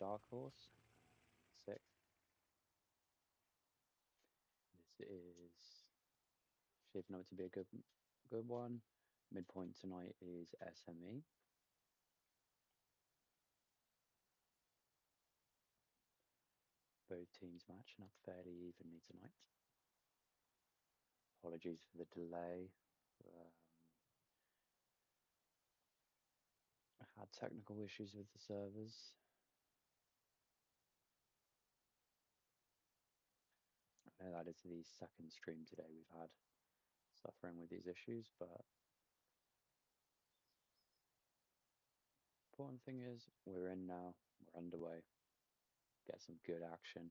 Darkhorse, 6th. This is shaping up to be a good one. Midpoint tonight is SME. Both teams matching up fairly evenly tonight. Apologies for the delay. I had technical issues with the servers. I know that is the second stream today we've had suffering with these issues, but important thing is we're in now, we're underway. Get some good action.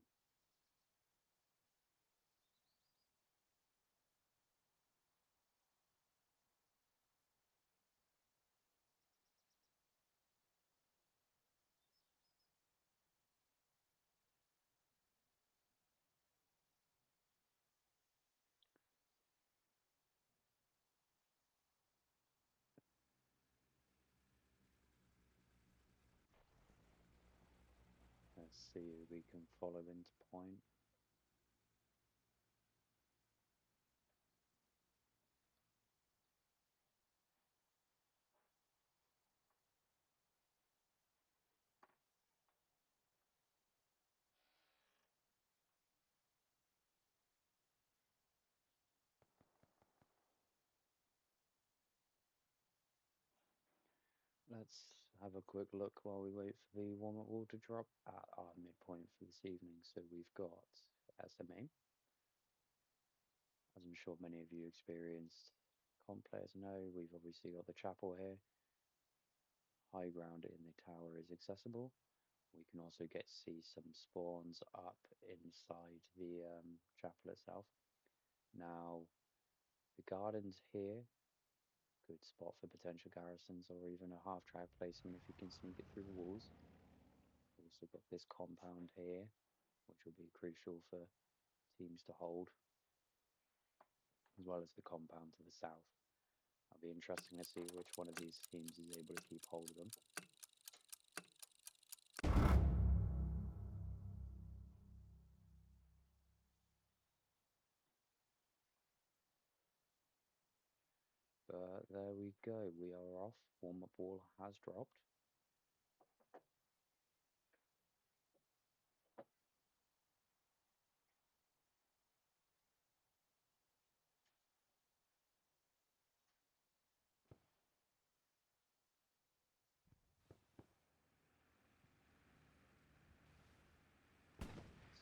Let's see if we can follow into point. Let's have a quick look while we wait for the warm-up wall to drop at our midpoint for this evening. So we've got SMA, as I'm sure many of you experienced comp players know, we've obviously got the chapel here. High ground in the tower is accessible. We can also see some spawns up inside the chapel itself. Now, the gardens here, good spot for potential garrisons or even a half-track placement if you can sneak it through the walls. Also got this compound here, which will be crucial for teams to hold, as well as the compound to the south. It'll be interesting to see which one of these teams is able to keep hold of them. But there we go, we are off. Warm-up wall has dropped.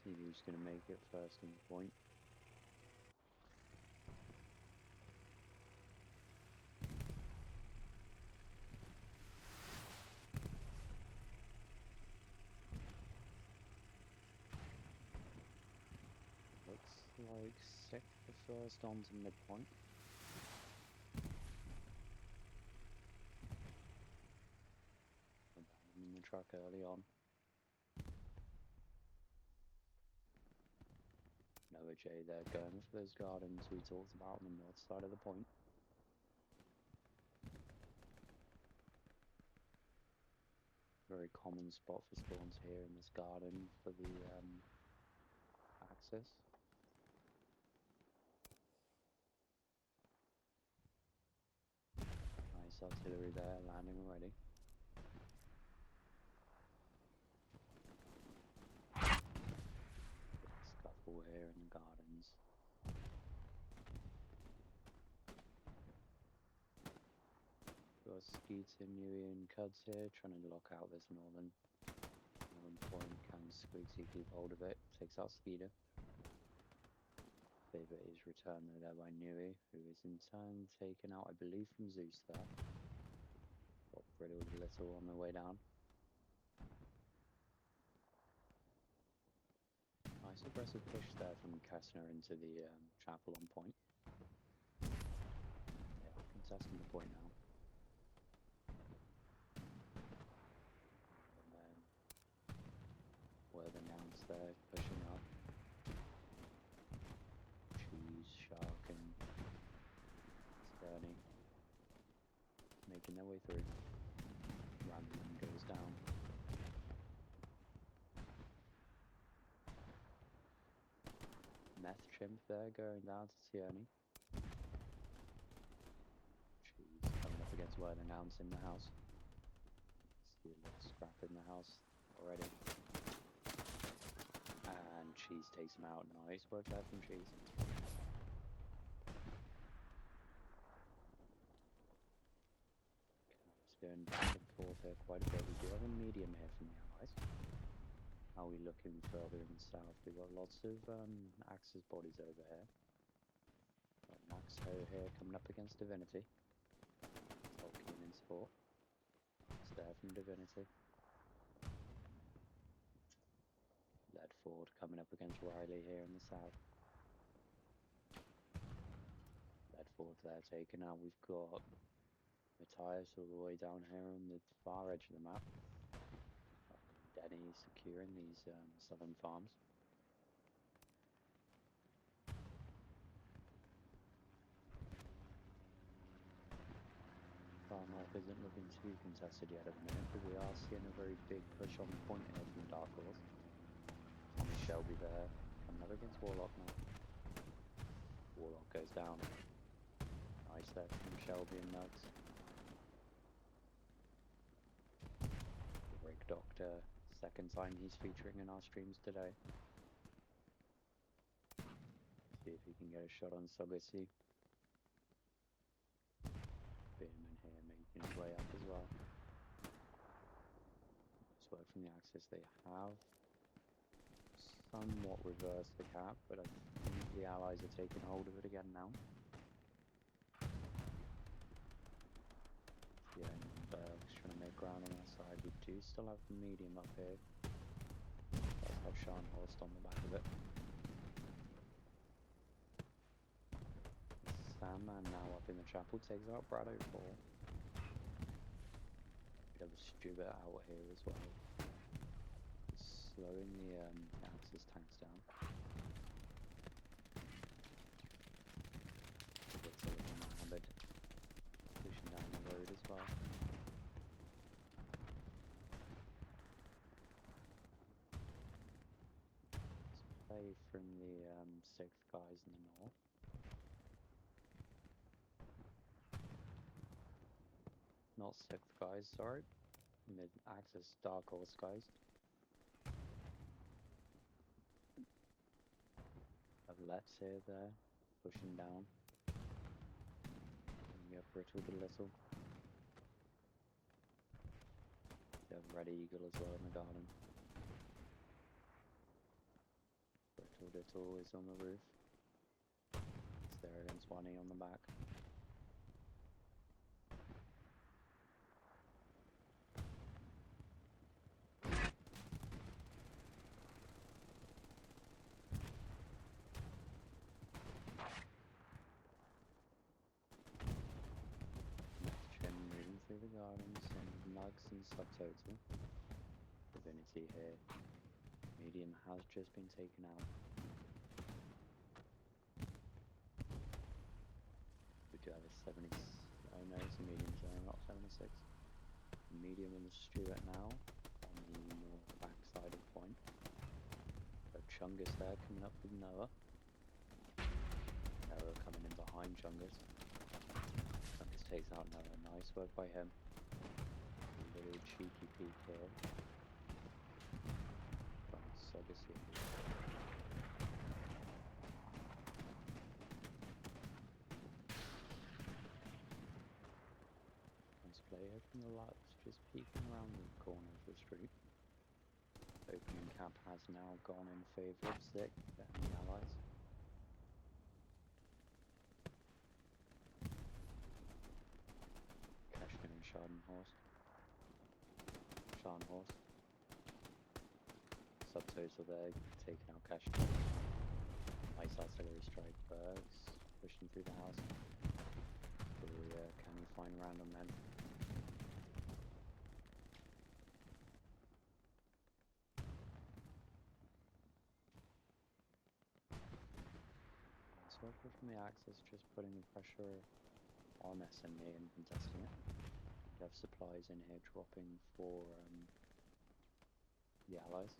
See who's going to make it first in the point. Looks like 6th the first onto midpoint. Abandoning the truck early on. Noah J there going for those gardens we talked about on the north side of the point. Very common spot for spawns here in this garden for the access. Nice artillery there, landing already. Scuffle here in the gardens. Got Skeeter, Newey and Cuds here trying to lock out this northern point. Can Squeaksy keep hold of it? Takes out Skeeter. Favorite is returned there by Newey, who is in turn taken out, I believe, from Zeus there. Got riddled a little on the way down. Nice aggressive push there from Kessner into the chapel on point. Yeah, contesting the point now. And then Word announced there, pushing up. Cheese, Shark and Sterny making their way through. Random goes down. Meth chimp there going down to Tierney. She's coming up against Whirling Ounce in the house. See a little scrap in the house already. And Cheese takes him out. Nice work there from Cheese. It's going back and forth here quite a bit. We do have a medium here from the Allies. How are we looking further in the south? We've got lots of Axis bodies over here. Got Max Ho here coming up against Divinity. Tolkien in support. It's there from Divinity. Ledford coming up against Riley here in the south. Ledford there taken out. We've got Matthias all the way down here on the far edge of the map. Denny securing these southern farms. Far north isn't looking too contested yet at the minute, but we are seeing a very big push on point here from Darkhorse. Tommy Shelby there, coming up against Warlock now. Warlock goes down. Nice there from Shelby and Nugs. Rig Doctor, second time he's featuring in our streams today. See if he can get a shot on Sogacy. Spearman here making his way up as well. Nice work from the Axis. They have somewhat reversed the cap, but I think the Allies are taking hold of it again now. Yeah, and Berg's trying to make ground on our side. We do still have the medium up here. Let's have Sean Horst on the back of it. Sandman now up in the chapel takes out Brado 4. We have a Stewart out here as well. Slowing the Axis tanks down. Gets a little Mohammed pushing down the road as well. Let's play from the 6th guys in the north. Not 6th guys, sorry. Mid-Axis Darkhorse guys. Have Let's here there, pushing down. And you have Brittle the Little. You have Red Eagle as well in the garden. Brittle Little is on the roof. It's there against Wani on the back. Through the gardens and Nugs and Subtotal. Divinity here. Medium has just been taken out. We do have a 70. Oh no, it's a medium, so not 76. Medium in the Stewart now on the north back side of Point. So Chungus there coming up with Noah. Noah coming in behind Chungus. Chungus takes out Noah. Nice work by him. A little cheeky peek here. From Sogacy. Nice play here from the lights, just peeking around the corner of the street. Opening cap has now gone in favour of Zik and the Allies. Keshner and Schadenhorst. Scharnhorst. Subtotal there, taking out Keshner. Nice artillery strike. Bergs pushing through the house. Can we find random men? Nice work from the Axis, just putting the pressure on SME and contesting it. We have supplies in here dropping for the Allies.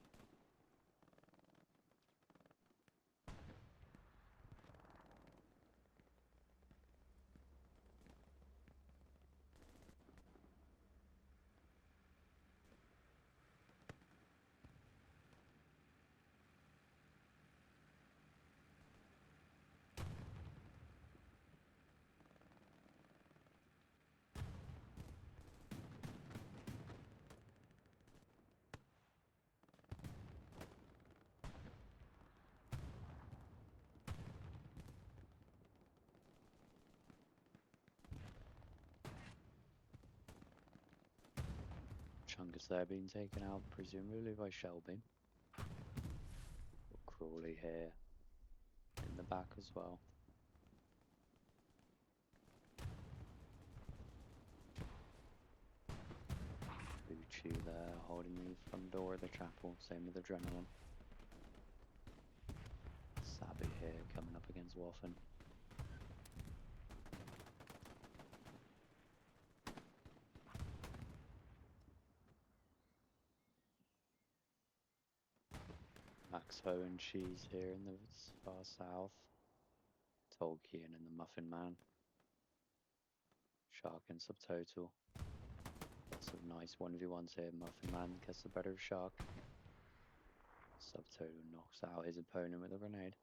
Chungus there being taken out, presumably by Shelby. Got Crawley here in the back as well. Uchi there holding the front door of the chapel, same with Adrenaline. Sabby here coming up against Waffen. Max Ho and Cheese here in the far south. Tolkien and the Muffin Man. Shark and Subtotal. Lots of nice 1v1s here. Muffin Man gets the better of Shark. Subtotal knocks out his opponent with a grenade.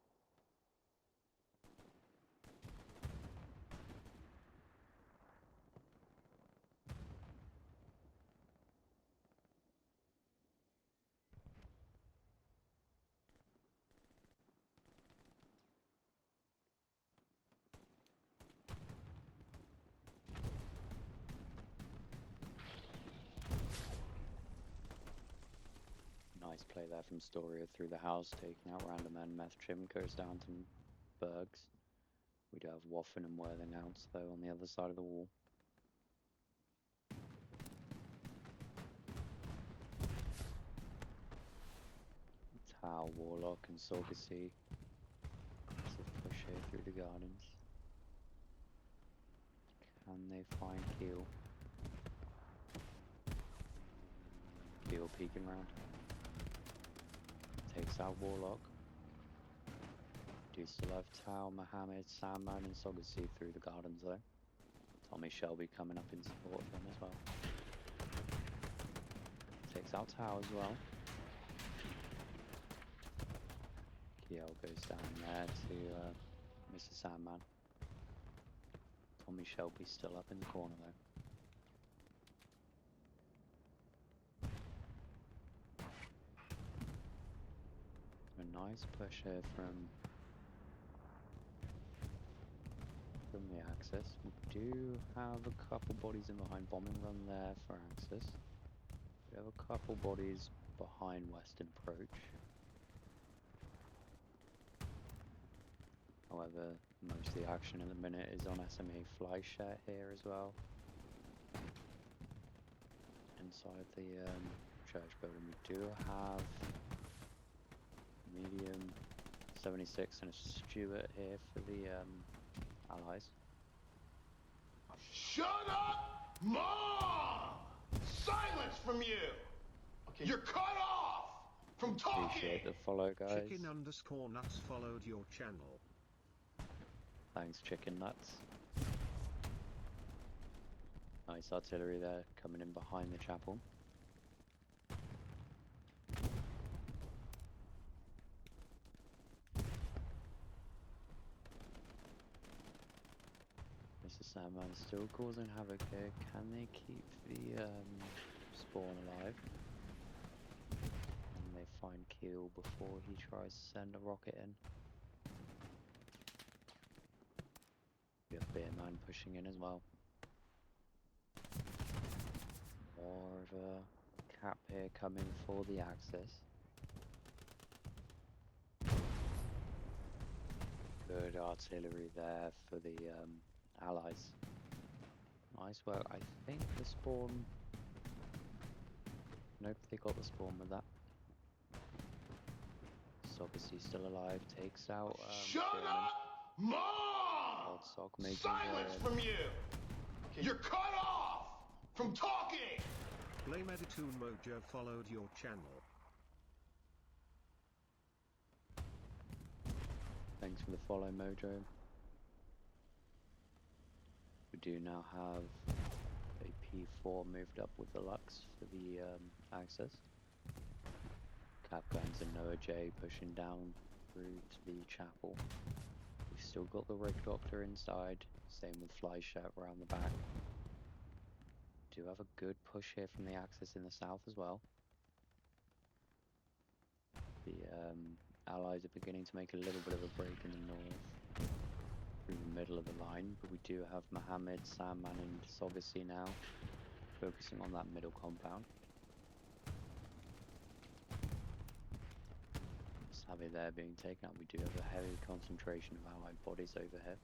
Nice play there from Storia through the house, taking out random men. Meth Chim goes down to Bergs. We do have Waffen and Worthing out though on the other side of the wall. Tau, Warlock and Sorgasy. Massive push here through the gardens. Can they find Keel? Keel peeking round. Takes out Warlock. Do still have Tau, Mohammed, Sandman and Sorgasy through the gardens though. Tommy Shelby coming up in support of them as well. Takes out Tau as well. Kiel goes down there to Mr. Sandman. Tommy Shelby still up in the corner though. A nice push here from the Axis. We do have a couple bodies in behind bombing run there for Axis. We have a couple bodies behind Western Approach. However, most of the action in the minute is on SMA Flyshat here as well. Inside the church building we do have medium 76 and a Stuart here for the Allies. Shut up, Mom! Silence from you! Okay. You're cut off from talking! Appreciate the follow, guys. Chicken_nuts followed your channel. Thanks, Chicken Nuts. Nice artillery there coming in behind the chapel. Mr. Sandman still causing havoc here. Can they keep the spawn alive? And they find Keel before he tries to send a rocket in. We have Beerman pushing in as well. More of a cap here coming for the Axis. Good artillery there for the Allies. Nice work. I think the spawn... Nope, they got the spawn with that. Sorgasy still alive, takes out Shut up, Mom! Silence from you! Okay. You're cut off from talking! Blame Editoon Mojo followed your channel. Thanks for the follow, Mojo. We do now have a P4 moved up with the Lux for the Axis. Cap guns and Noah J pushing down through to the chapel. We've still got the Rig Doctor inside, same with Flyshat around the back. Do have a good push here from the Axis in the south as well. The Allies are beginning to make a little bit of a break in the north through the middle of the line, but we do have Mohammed, Sandman and Sorgasy now focusing on that middle compound. Savvy there being taken out. We do have a heavy concentration of allied bodies over here.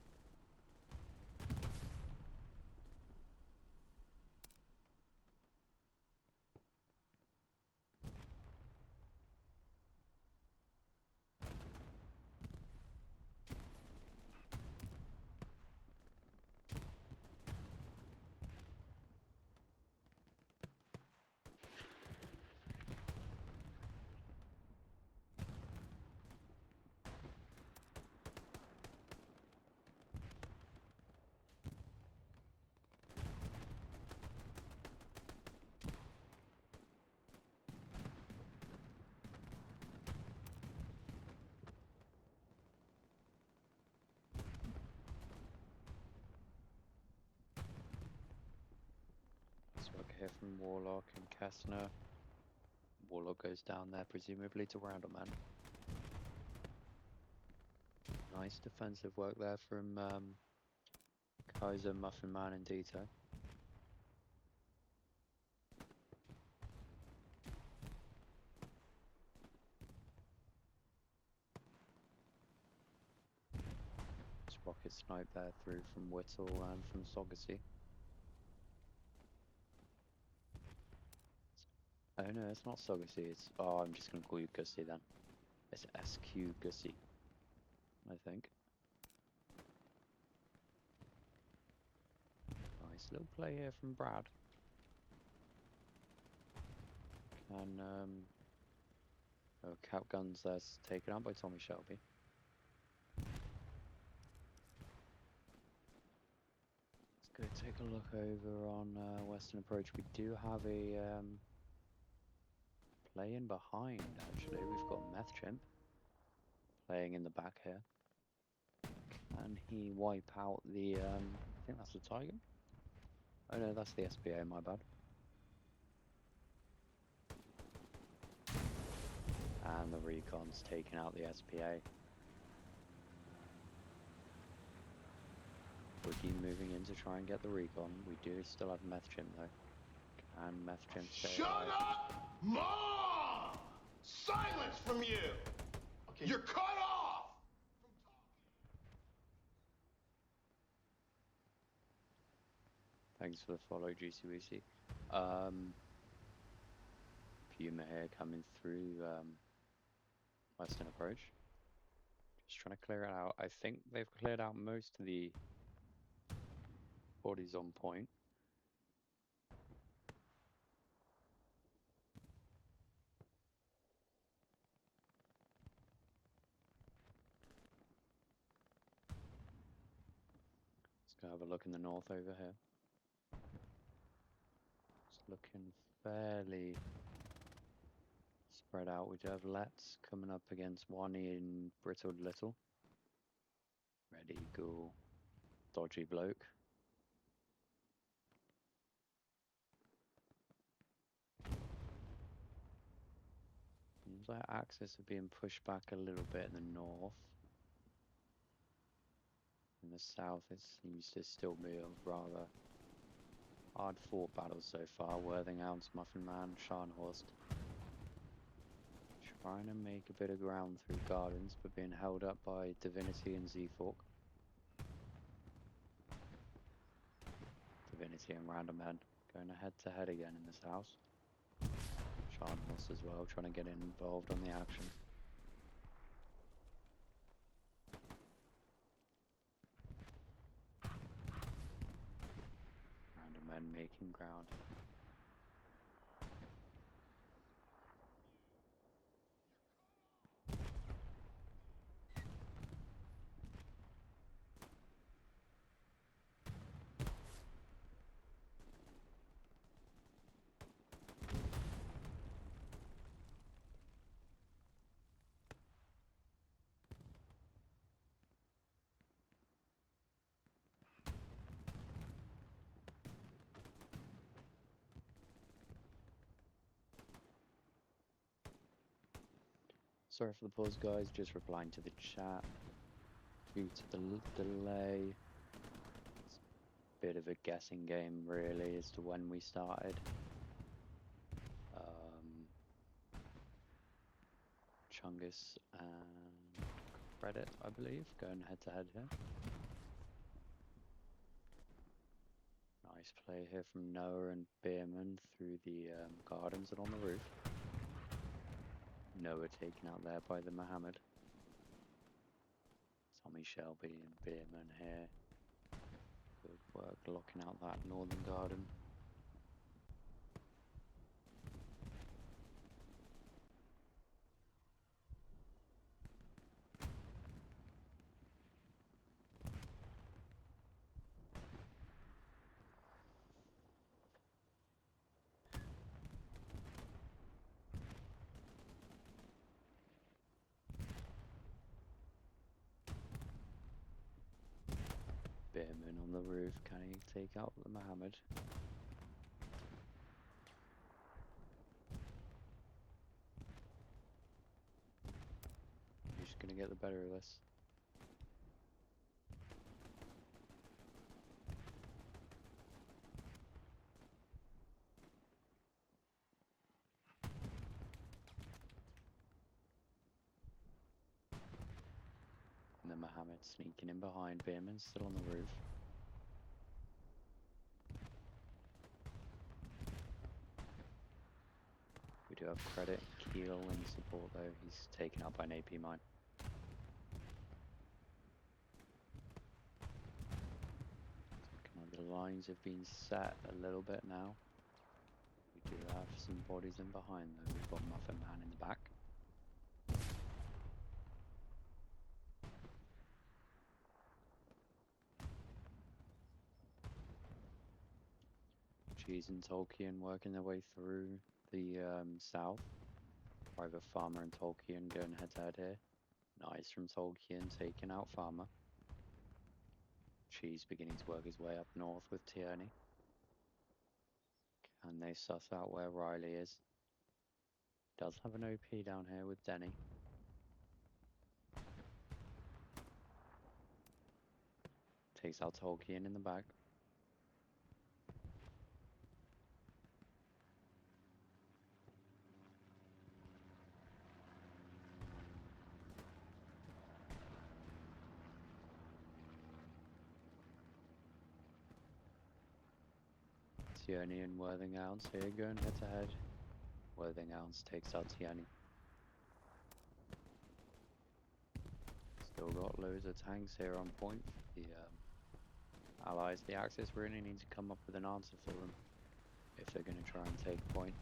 So I can hear from Warlock and Kessner. Warlock goes down there, presumably to Rounderman. Nice defensive work there from Kaiser, Muffin Man, and Dieter. Rocket snipe there through from Whittle and from Sogacy. Oh no, it's not Sogacy, it's... Oh, I'm just going to call you Gussie then. It's SQ Gussie, I think. Nice little play here from Brad. And, oh, Cap Guns there's taken out by Tommy Shelby. Let's go take a look over on Western Approach. We do have a play in behind, actually. We've got Meth Chimp playing in the back here. Can he wipe out the, I think that's the Tiger? Oh no, that's the SPA, my bad. And the Recon's taking out the SPA. Boogie moving in to try and get the Recon. We do still have Meth Chimp though. And Meth Chimp stay Shut alive. up, Mom! Silence from you! Okay. You're cut off! Thanks for the follow, GCWC. Puma here coming through Western Approach. Just trying to clear it out. I think they've cleared out most of the bodies on point. Let's go have a look in the north over here. It's looking fairly spread out. We do have Let's coming up against Wani and Brittled Little. Ready, go. Dodgy bloke. Seems like Axis are being pushed back a little bit in the north. In the south, it seems to still be a rather hard fought battle so far. Worthinghouse, Muffin Man, Scharnhorst trying to make a bit of ground through Gardens, but being held up by Divinity and Z-Fork. Divinity and Random Head going head to head again in this house. Scharnhorst as well, trying to get involved on the action. Random Men making ground. Sorry for the pause, guys. Just replying to the chat. Due to the delay, it's a bit of a guessing game, really, as to when we started. Chungus and Credit, I believe, going head to head here. Nice play here from Noah and Bierman through the gardens and on the roof. Noah taken out there by the Mohammed. Tommy Shelby and Bierman here. Good work locking out that northern garden. Bierman on the roof, can he take out the Mohammed? He's gonna get the better of this. And then Mohammed sneaking in behind. Bierman still on the roof. We do have Credit, Keel in support though. He's taken out by an AP mine. The lines have been set a little bit now. We do have some bodies in behind though. We've got Muffin Man in the back. Cheese and Tolkien working their way through the south. Private Farmer and Tolkien going head to head here. Nice from Tolkien taking out Farmer. Cheese beginning to work his way up north with Tierney. Can they suss out where Riley is? Does have an OP down here with Denny. Takes out Tolkien in the back. Tierney and Worthing Ounce here going head to head. Worthing Ounce takes out Tierney. Still got loads of tanks here on point. The allies, the Axis really need to come up with an answer for them if they're going to try and take point.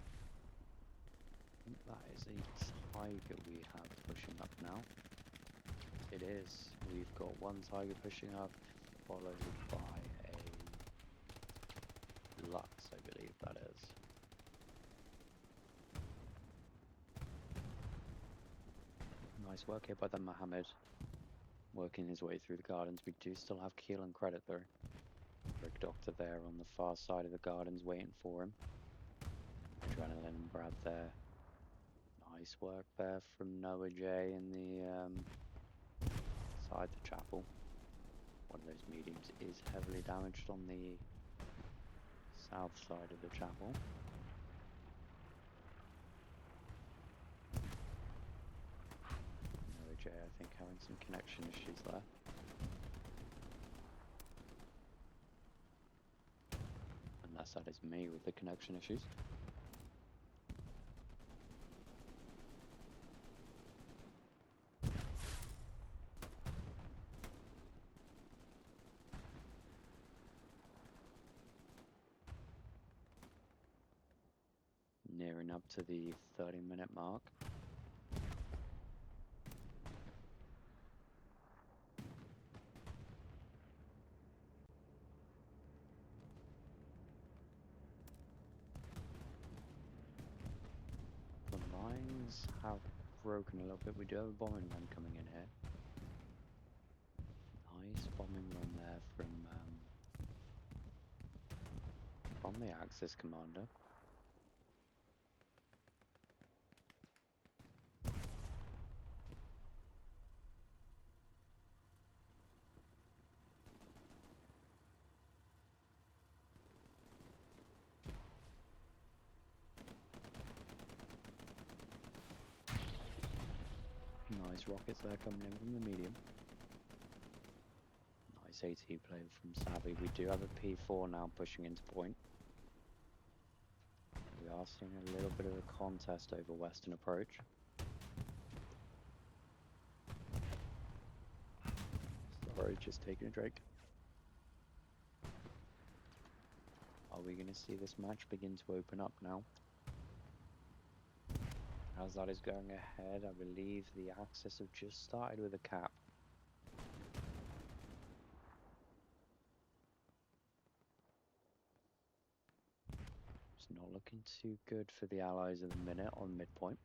I think that is a Tiger we have pushing up now. It is. We've got one Tiger pushing up, followed by a Lux, I believe that is. Nice work here by the Mohammed. Working his way through the gardens. We do still have Keel and Credit though. Brick Doctor there on the far side of the gardens waiting for him. Adrenaline and Brad there. Nice work there from Noah J in the side the chapel. One of those mediums is heavily damaged on the south side of the chapel. Noah J, I think, having some connection issues there. Unless that is me with the connection issues. Nearing up to the 30-minute mark. The lines have broken a little bit. We do have a bombing run coming in here. Nice bombing run there from the Axis commander. Nice rockets there coming in from the medium. Nice AT play from Savvy. We do have a P4 now pushing into point. We are seeing a little bit of a contest over western approach. Sorry, just taking a drink. Are we going to see this match begin to open up now? As that is going ahead, I believe the Axis have just started with a cap. It's not looking too good for the Allies at the minute on midpoint.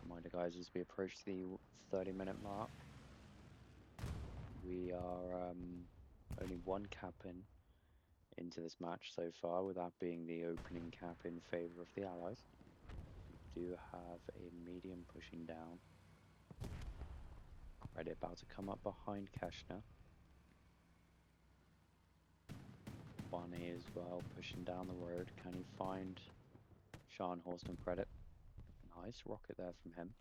Reminder guys, as we approach the 30-minute mark, we are only one cap into this match so far, with that being the opening cap in favour of the Allies. We do have a medium pushing down. Credit about to come up behind Keshner. Bonnie as well pushing down the road. Can he find Scharnhorst and Credit? Nice rocket there from him.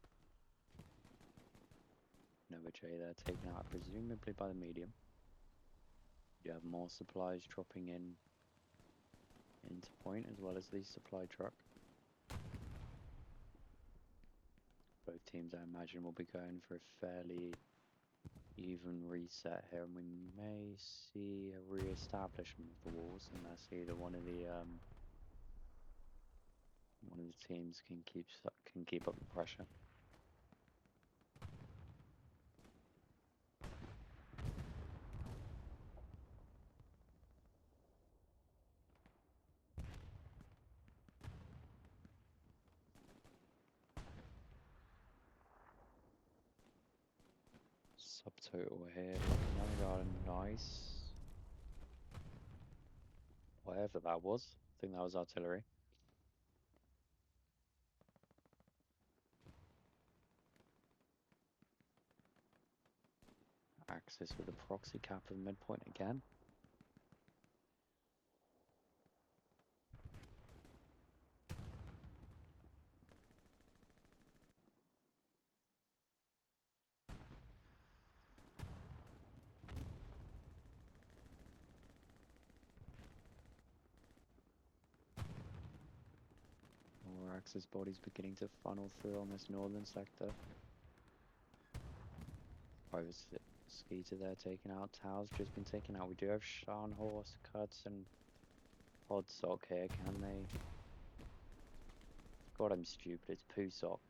Nova J there taken out presumably by the medium. You have more supplies dropping into point as well as the supply truck. Both teams I imagine will be going for a fairly even reset here, and we may see a re-establishment of the walls unless either one of the teams can keep up the pressure. Subtotal here, nice. Whatever that was, I think that was artillery. Axis with a proxy cap of midpoint again. More Axis bodies beginning to funnel through on this northern sector. Private Skeeter there taken out. Tau's just been taken out. We do have Scharnhorst, Cuts, and Podsock here. Can they? God, I'm stupid. It's Pusock.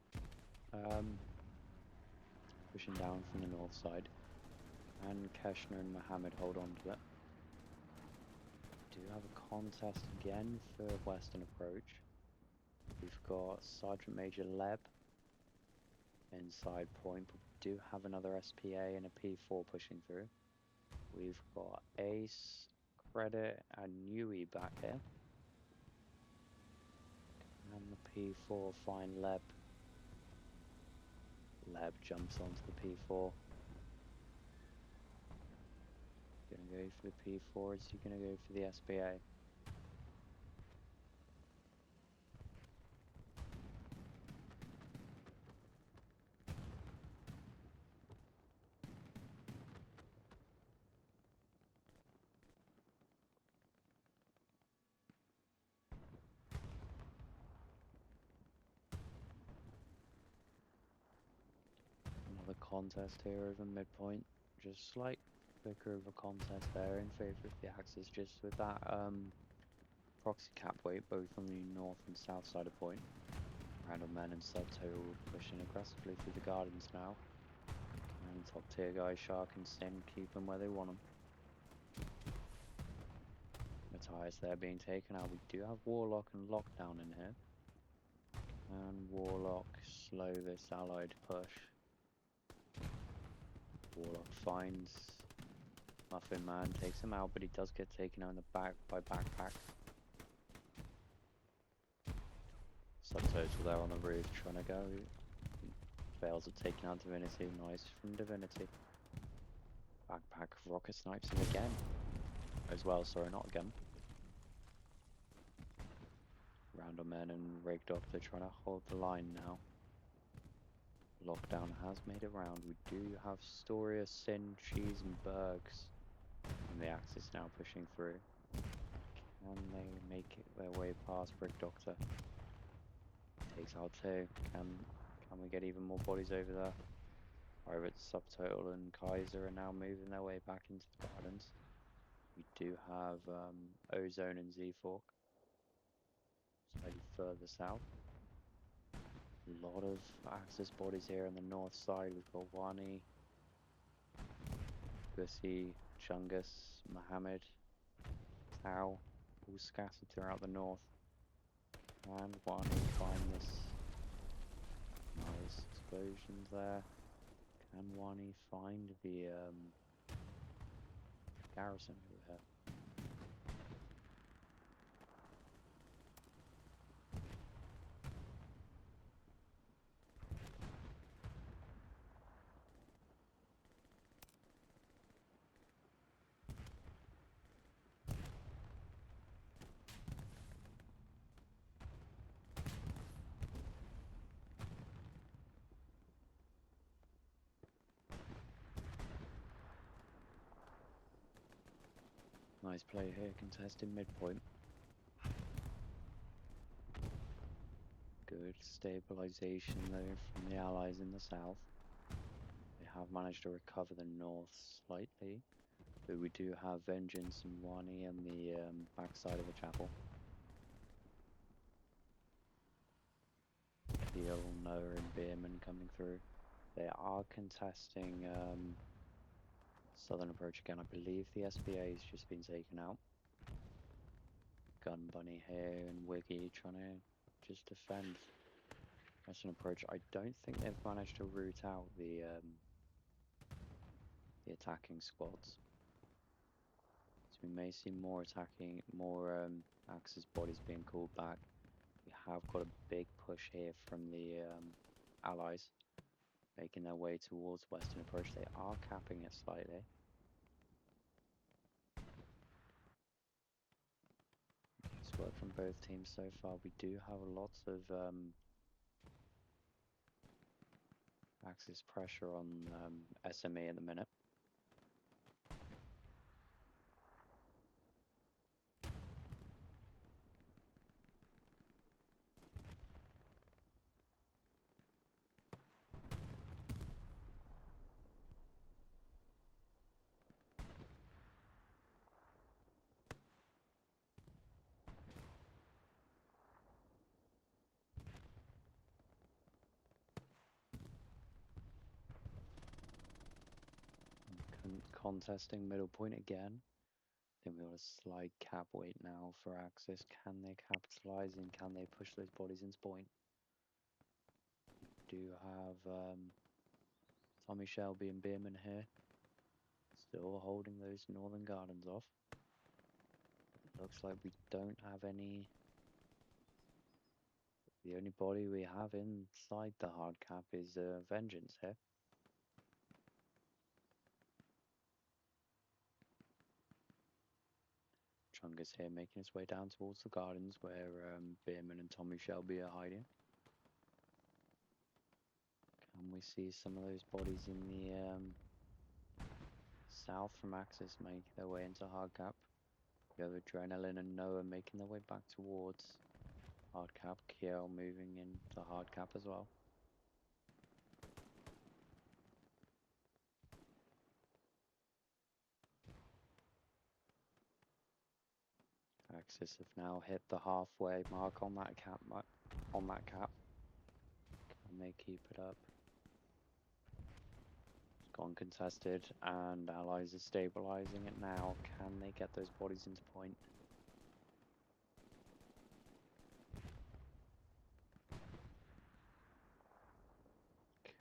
Pushing down from the north side. And Keshner and Mohammed hold on to it. We do have a contest again for western approach. We've got Sergeant Major Leb inside point, but we do have another SPA and a P4 pushing through. We've got Ace, Credit, and Nui back here. And the P4 find Leb. Leb jumps onto the P4. Gonna go for the P4, is he gonna go for the SPA? Another contest here over midpoint. Just slight flicker of a contest there in favour of the Axis, just with that proxy cap weight both on the north and south side of point. Random men and Subtotal pushing aggressively through the gardens now. And top tier guys, Shark and Sin, keep them where they want them. Matthias there being taken out. We do have Warlock and Lockdown in here. And Warlock slow this allied push. Warlock finds Muffin Man, takes him out, but he does get taken out in the back by Backpack. Subtotal there on the roof trying to go. Fails at taking out Divinity. Nice from Divinity. Backpack rocket snipes him again. As well, sorry, not again. Random Men and Rig Doctor trying to hold the line now. Lockdown has made it round. We do have Storia, Sin, Cheese, and Bergs. And the Axis now pushing through. Can they make it their way past Brick Doctor? Takes out two. Can we get even more bodies over there? Private Subtotal and Kaiser are now moving their way back into the gardens. We do have Ozone and Z-Fork slightly further south. A lot of Axis bodies here on the north side. We've got Wani, Gussie, Chungus, Mohammed, Tau, all scattered throughout the north. And Wani find this nice explosions there. Can Wani find the garrison over here? Nice play here, contesting midpoint. Good stabilization though from the allies in the south. They have managed to recover the north slightly, but we do have Vengeance and Wani on the backside of the chapel. Keel, Noah and Bierman coming through. They are contesting southern approach again. I believe the SBA has just been taken out. Gun Bunny here and Wiggy trying to just defend. Western approach. I don't think they've managed to root out the attacking squads. So we may see more Axis bodies being called back. We have got a big push here from the allies, making their way towards Western approach. They are capping it slightly. It's worked from both teams so far. We do have lots of Axis pressure on SME at the minute. Contesting middle point again. Then we've got a slight cap weight now for Axis. Can they capitalize and can they push those bodies into point? We do have Tommy Shelby and Bierman here. Still holding those northern gardens off. It looks like we don't have any. The only body we have inside the hard cap is Vengeance here. Chungus here making his way down towards the gardens where Bierman and Tommy Shelby are hiding. Can we see some of those bodies in the south from Axis make their way into hard cap? We have Adrenaline and Noah making their way back towards hard cap. Kiel moving into hard cap as well. Axis have now hit the halfway mark on that cap. Can they keep it up? It's gone contested, and allies are stabilizing it now. Can they get those bodies into point?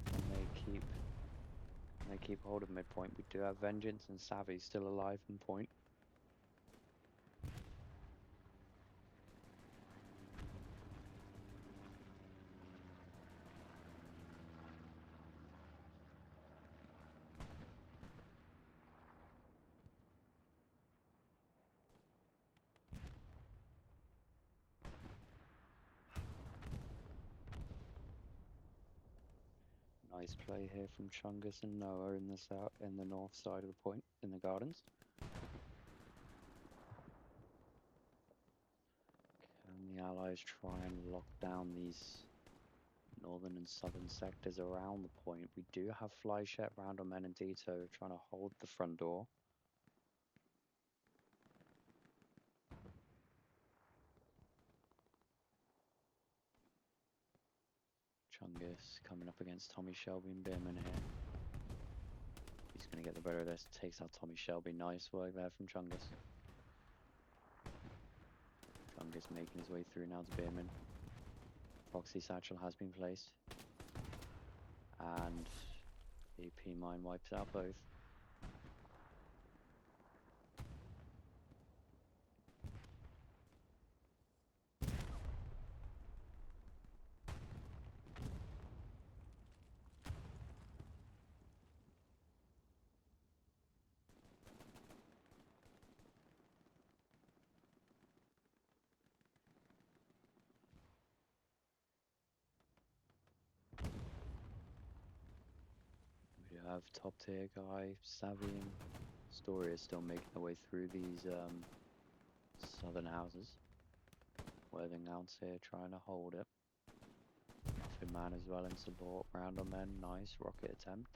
Can they keep hold of midpoint? We do have Vengeance and Savvy still alive in point. Nice play here from Chungus and Noah in the south, in the north side of the point in the gardens. Can the Allies try and lock down these northern and southern sectors around the point? We do have Flyshet, Randall Men, and Dito trying to hold the front door. Chungus coming up against Tommy Shelby and Bierman here. He's going to get the better of this. Takes out Tommy Shelby. Nice work there from Chungus. Chungus making his way through now to Bierman. Foxy Satchel has been placed. And AP mine wipes out both. We do have top tier guy, Savvy and Story is still making their way through these southern houses. Worthing Ounce here trying to hold it. Muffin Man as well in support. Round on men, nice rocket attempt.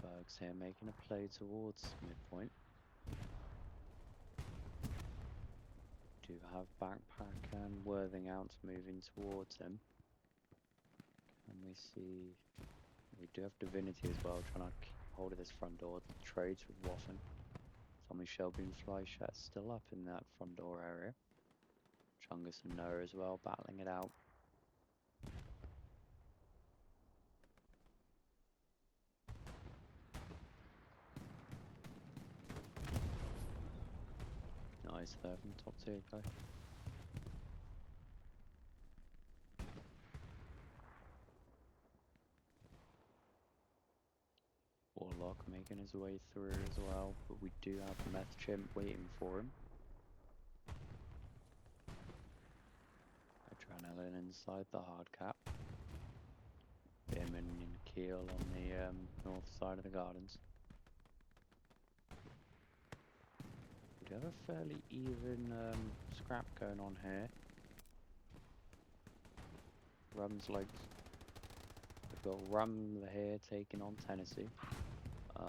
Bergs here making a play towards midpoint. Do have Backpack and Worthing Ounce moving towards him. And we see we do have Divinity as well, trying to keep hold of this front door. Trades with Waffen. Tommy Shelby and Flyshet still up in that front door area. Chungus and Noah as well, battling it out. Nice there from top tier guy. Warlock making his way through as well, but we do have the Meth Chimp waiting for him. Adrenaline inside the hard cap. Bierman and Keel on the north side of the gardens. We do have a fairly even scrap going on here. Rum's like, we've got Rum here taking on Tennessee. Goes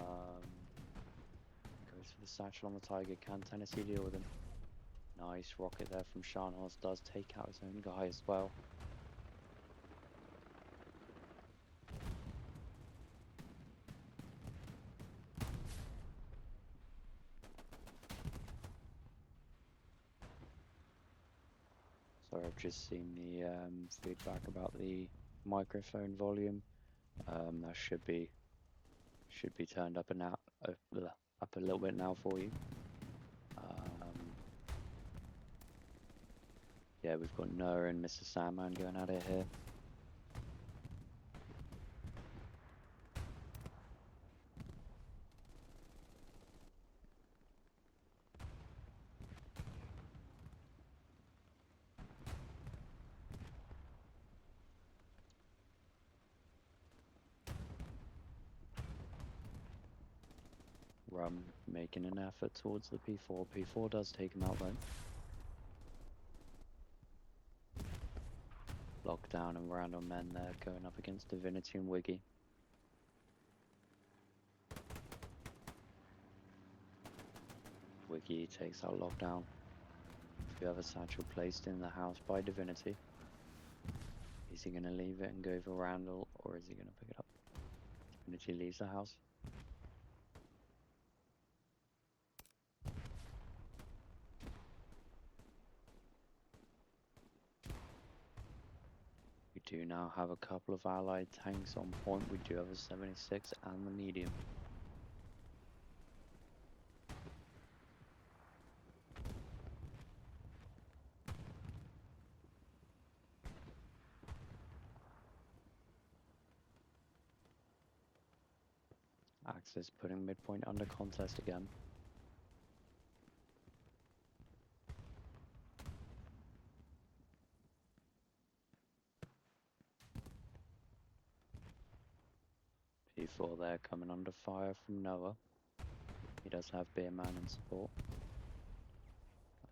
for the satchel on the Tiger. Can Tennessee deal with him? Nice rocket there from Sharnhorse. Does take out his own guy as well. Sorry, I've just seen the feedback about the microphone volume. That should be turned up and out up a little bit now for you. Yeah, we've got Noah and Mr. Sandman going at it here. Rum making an effort towards the P4. P4 does take him out though. Lockdown and random men there going up against Divinity and Wiggy. Wiggy takes out Lockdown. We have a satchel placed in the house by Divinity. Is he going to leave it and go for Randall, or is he going to pick it up? Unity leaves the house. We do now have a couple of allied tanks on point. We do have a 76 and the medium. Axis putting Midpoint under contest again. P4 there coming under fire from Noah. He does have Beerman in support.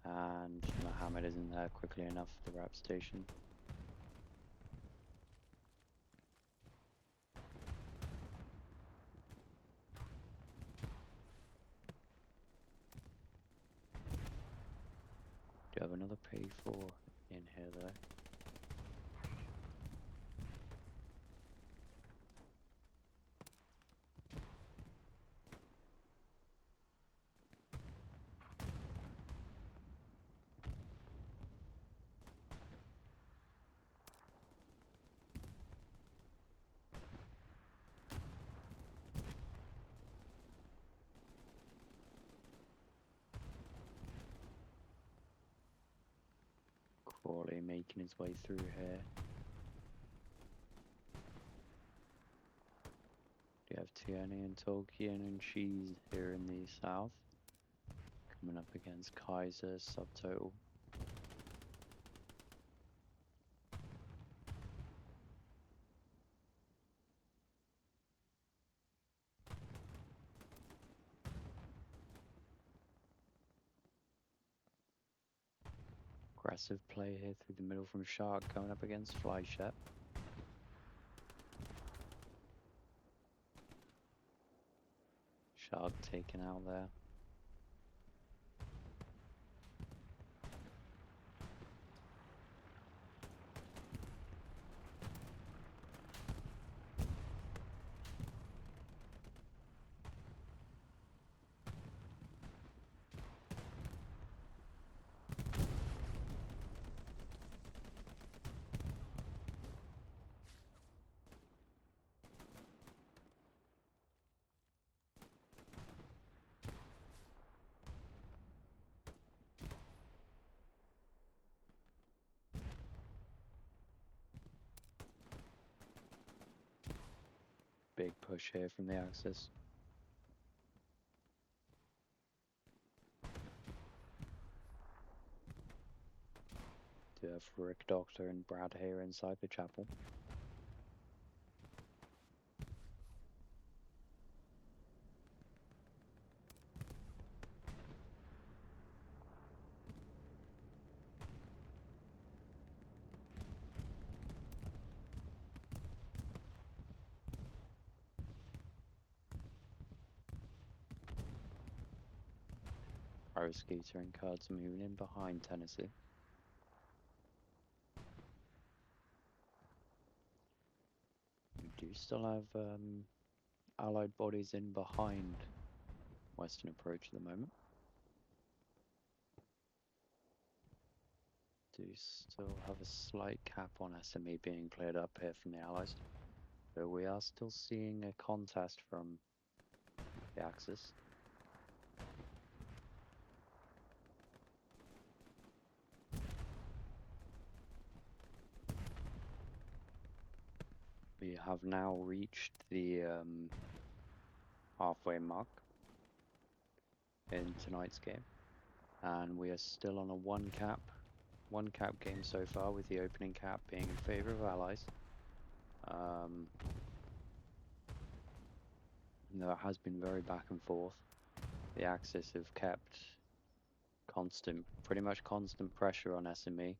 And Mohammed isn't there quickly enough for the rap station. Do have another P4 in here though. Crawley making his way through here. We have Tierney and Tolkien and Cheese here in the south. Coming up against Kaiser, subtotal. Aggressive play here through the middle from Shark going up against Flyshep. Shark taken out there. Big push here from the Axis. Do have Rick Doctor and Brad here inside the chapel. Skeeter and Cards moving in behind Tennessee. We do still have allied bodies in behind Western approach at the moment. Do still have a slight cap on SME being cleared up here from the Allies. So we are still seeing a contest from the Axis. We have now reached the halfway mark in tonight's game, and we are still on a one cap game so far, with the opening cap being in favor of Allies. There has been very back and forth. The Axis have kept pretty much constant pressure on SME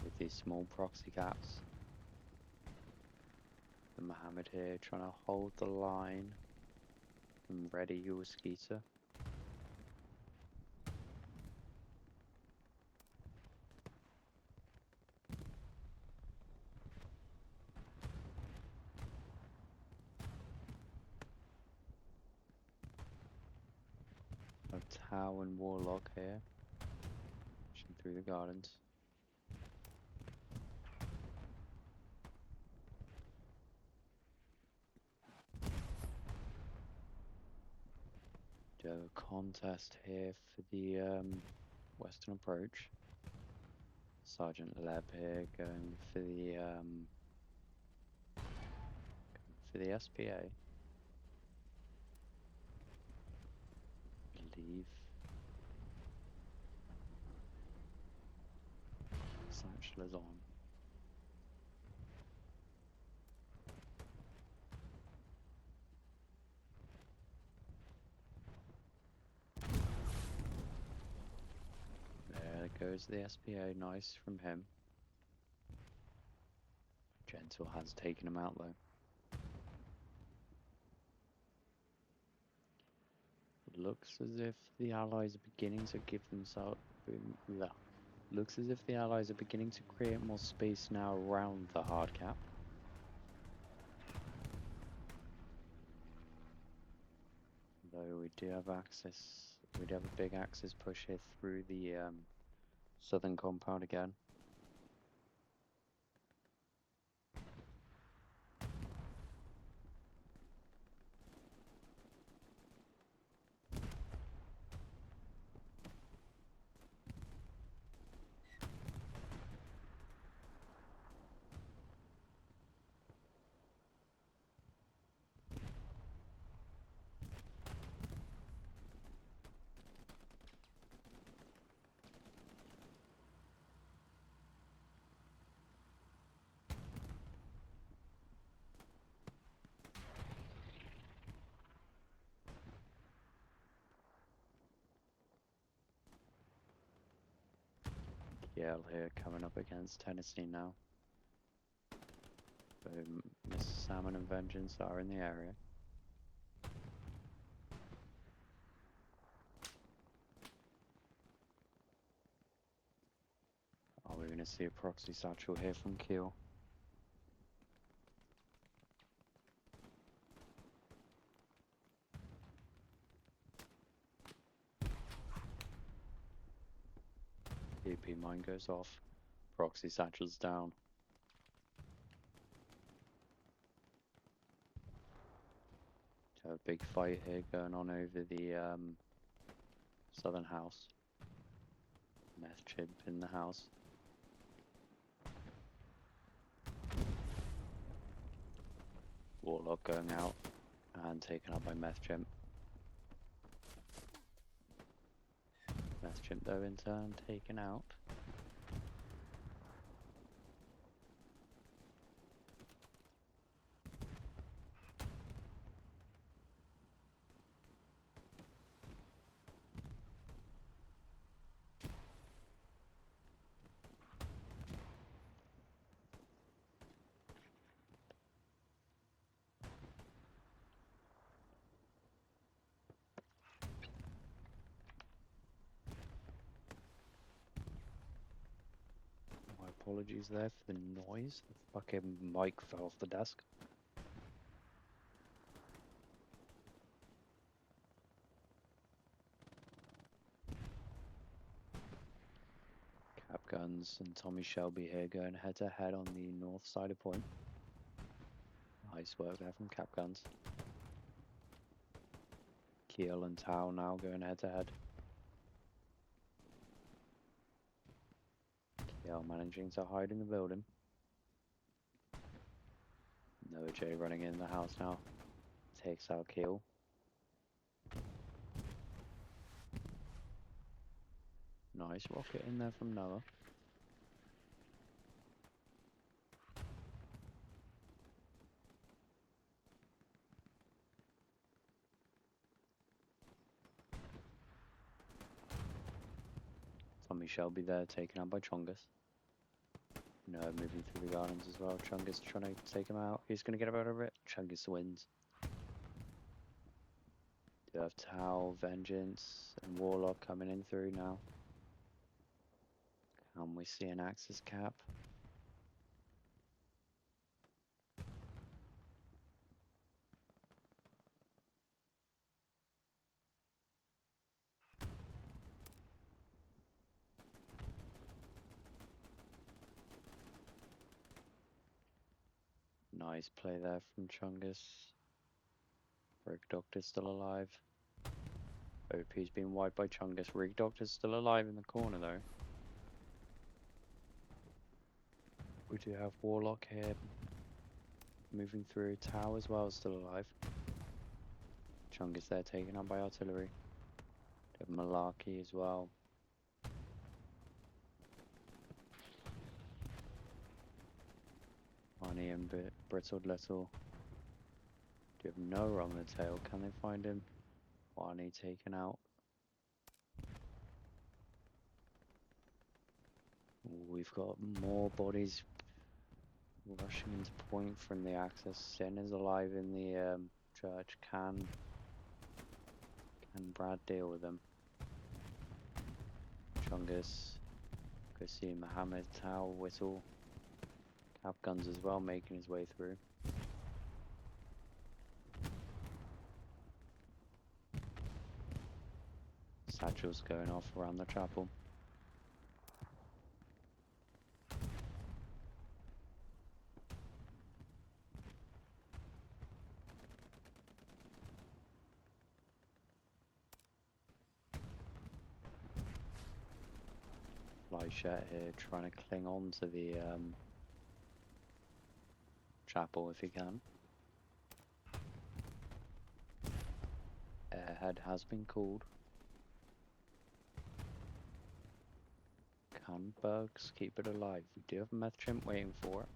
with these small proxy caps. And Mohammed here trying to hold the line and ready your Skeeter. A Tau and Warlock here. Pushing through the gardens. Do a contest here for the western approach. Sergeant Leb here going for the SPA. Believe Satchel is on. There goes the SPA, nice from him. Gentle has taken him out though. Looks as if the allies are beginning to give themselves. Looks as if the allies are beginning to create more space now around the hard cap. Though we do have access, we do have a big access push here through the southern compound again. Yale here coming up against Tennessee now. Boom, Miss Salmon and Vengeance are in the area. Are we going to see a proxy satchel here from Kiel? EP mine goes off. Proxy satchel's down. So a big fight here going on over the southern house. Meth chimp in the house. Warlock going out and taken up by Meth chimp. Meth chimp though in turn taken out. Apologies there for the noise. The fucking mic fell off the desk. Cap Guns and Tommy Shelby here going head to head on the north side of point. Nice work there from Cap Guns. Kiel and Tau now going head to head. Kiel managing to hide in the building. Noah J running in the house now. Takes out Kiel. Nice rocket in there from Noah. Tommy Shelby there taken out by Chongus. Noah moving through the gardens as well. Chungus trying to take him out. Who's going to get out of it? Chungus wins. You have Tau, Vengeance, and Warlock coming in through now. And we see an Axis cap. Nice play there from Chungus. Rig Doctor's still alive. OP's been wiped by Chungus. Rig Doctor's still alive in the corner though. We do have Warlock here. Moving through. Tower as well, still alive. Chungus there taken out by artillery. We have Malarkey as well. Arnie and Brittled Little. Do you have Noah on the tail? Can they find him? Arnie taken out. We've got more bodies rushing into point from the Axis. Sin is alive in the church. Can Brad deal with them? Chungus, Gussie, Mohammed, Tau, Whittle. Cap Guns as well making his way through. Satchel's going off around the chapel. Flyshet here trying to cling on to the chapel if he can. Airhead has been called. Can Bugs keep it alive? We do have a Meth Chimp waiting for it.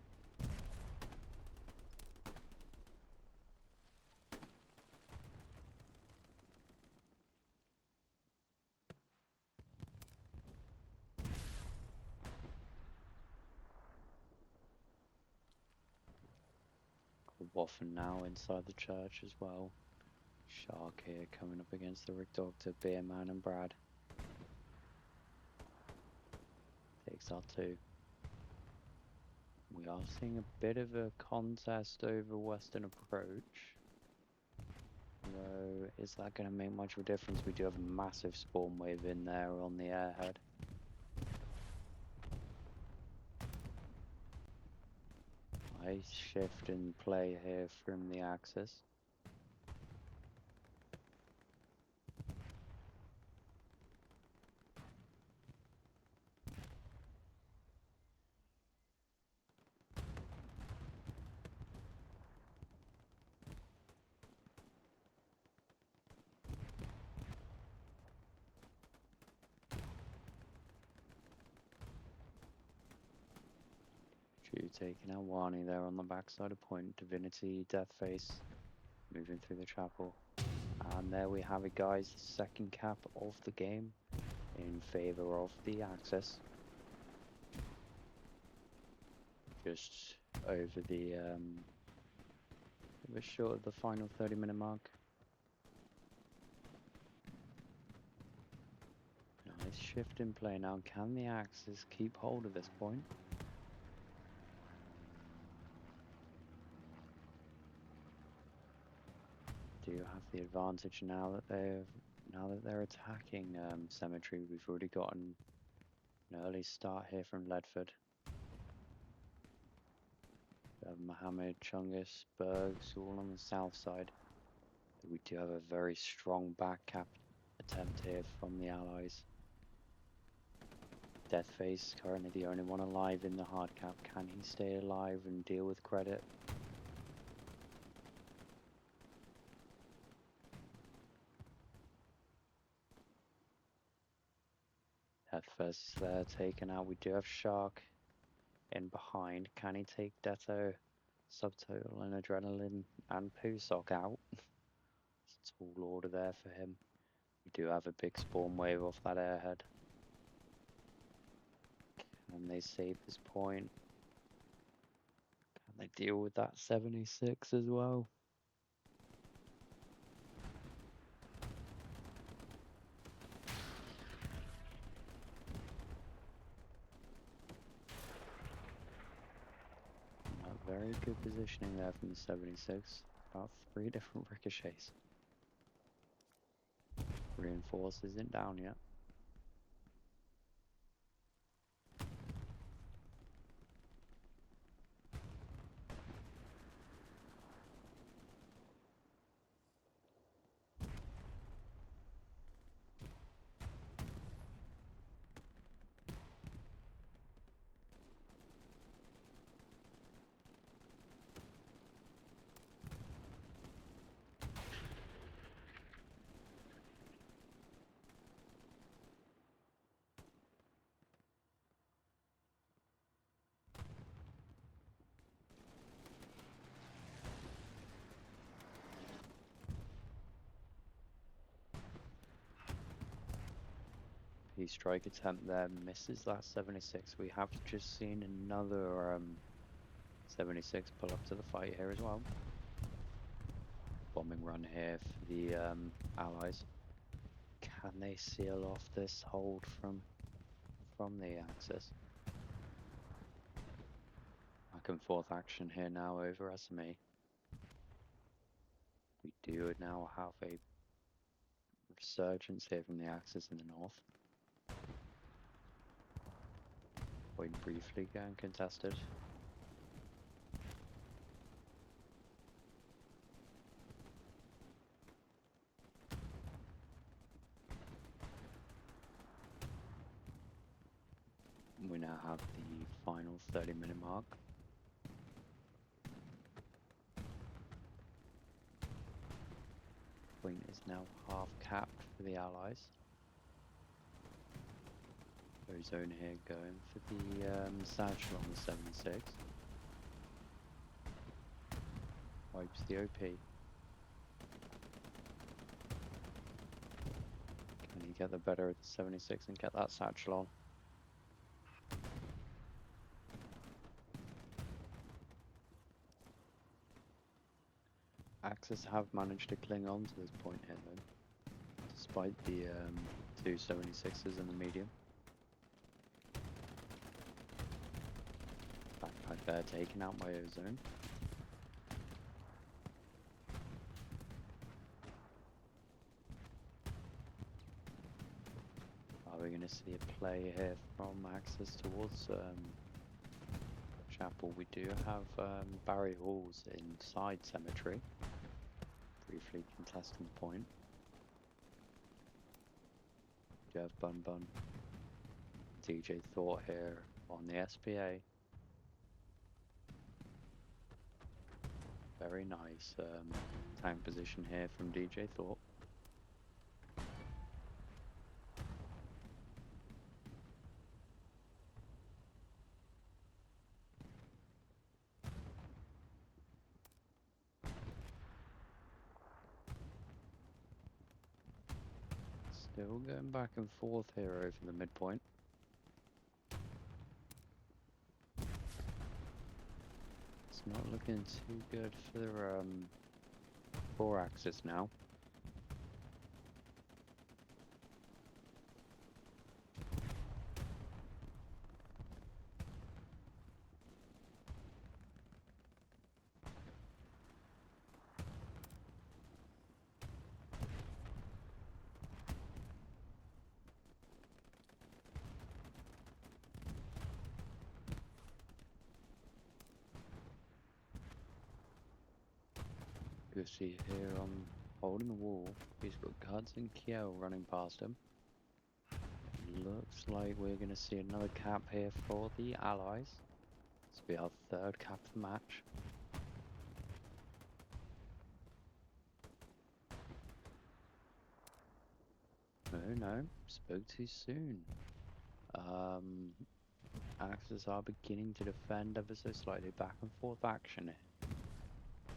Waffen now inside the church as well. Shark here coming up against the Rig Doctor, Beerman and Brad. Takes out two. We are seeing a bit of a contest over Western approach. So is that going to make much of a difference? We do have a massive spawn wave in there on the airhead. Nice shift in play here from the Axis. Taking out Wani there on the backside of point. Divinity, Deathface, moving through the chapel. And there we have it, guys. The second cap of the game in favor of the Axis. Just over the a bit short of the final 30-minute mark. Nice shift in play now. Can the Axis keep hold of this point? Do have the advantage now that they're attacking Cemetery. We've already gotten an early start here from Ledford. We have Mohammed, Chungus, Bergs all on the south side. But we do have a very strong back cap attempt here from the Allies. Deathface currently the only one alive in the hard cap. Can he stay alive and deal with credit? Deathface there taken out. We do have Shark in behind. Can he take Detto, Subtotal and Adrenaline and Pusok out? It's a tall order there for him. We do have a big spawn wave off that airhead. Can they save this point? Can they deal with that 76 as well? Very good positioning there from the 76. About 3 different ricochets. Reinforce isn't down yet. The strike attempt there misses that 76. We have just seen another 76 pull up to the fight here as well. Bombing run here for the Allies. Can they seal off this hold from the Axis? Back and forth action here now over SME. We do now have a resurgence here from the Axis in the north. Point briefly getting contested. We now have the final 30-minute mark. Point is now half capped for the Allies. Ozone here going for the satchel on the 76. Wipes the OP. Can he get the better of the 76 and get that satchel on? Axis have managed to cling on to this point here though, despite the two 76s in the medium. Backpack there taken out by Ozone. Are we going to see a play here from Axis towards Chapel? We do have Barry Halls inside Cemetery. Briefly contesting the point. We do have Bun Bun. DJ Thought here on the SPA. Very nice tank position here from DJ Thought. Still going back and forth here over the midpoint. It's not looking too good for 4-axis now. You see here on holding the wall, he's got Guards and Kiel running past him. Looks like we're going to see another cap here for the Allies. This will be our third cap of the match. No, spoke too soon. Axis are beginning to defend ever so slightly, back and forth action here.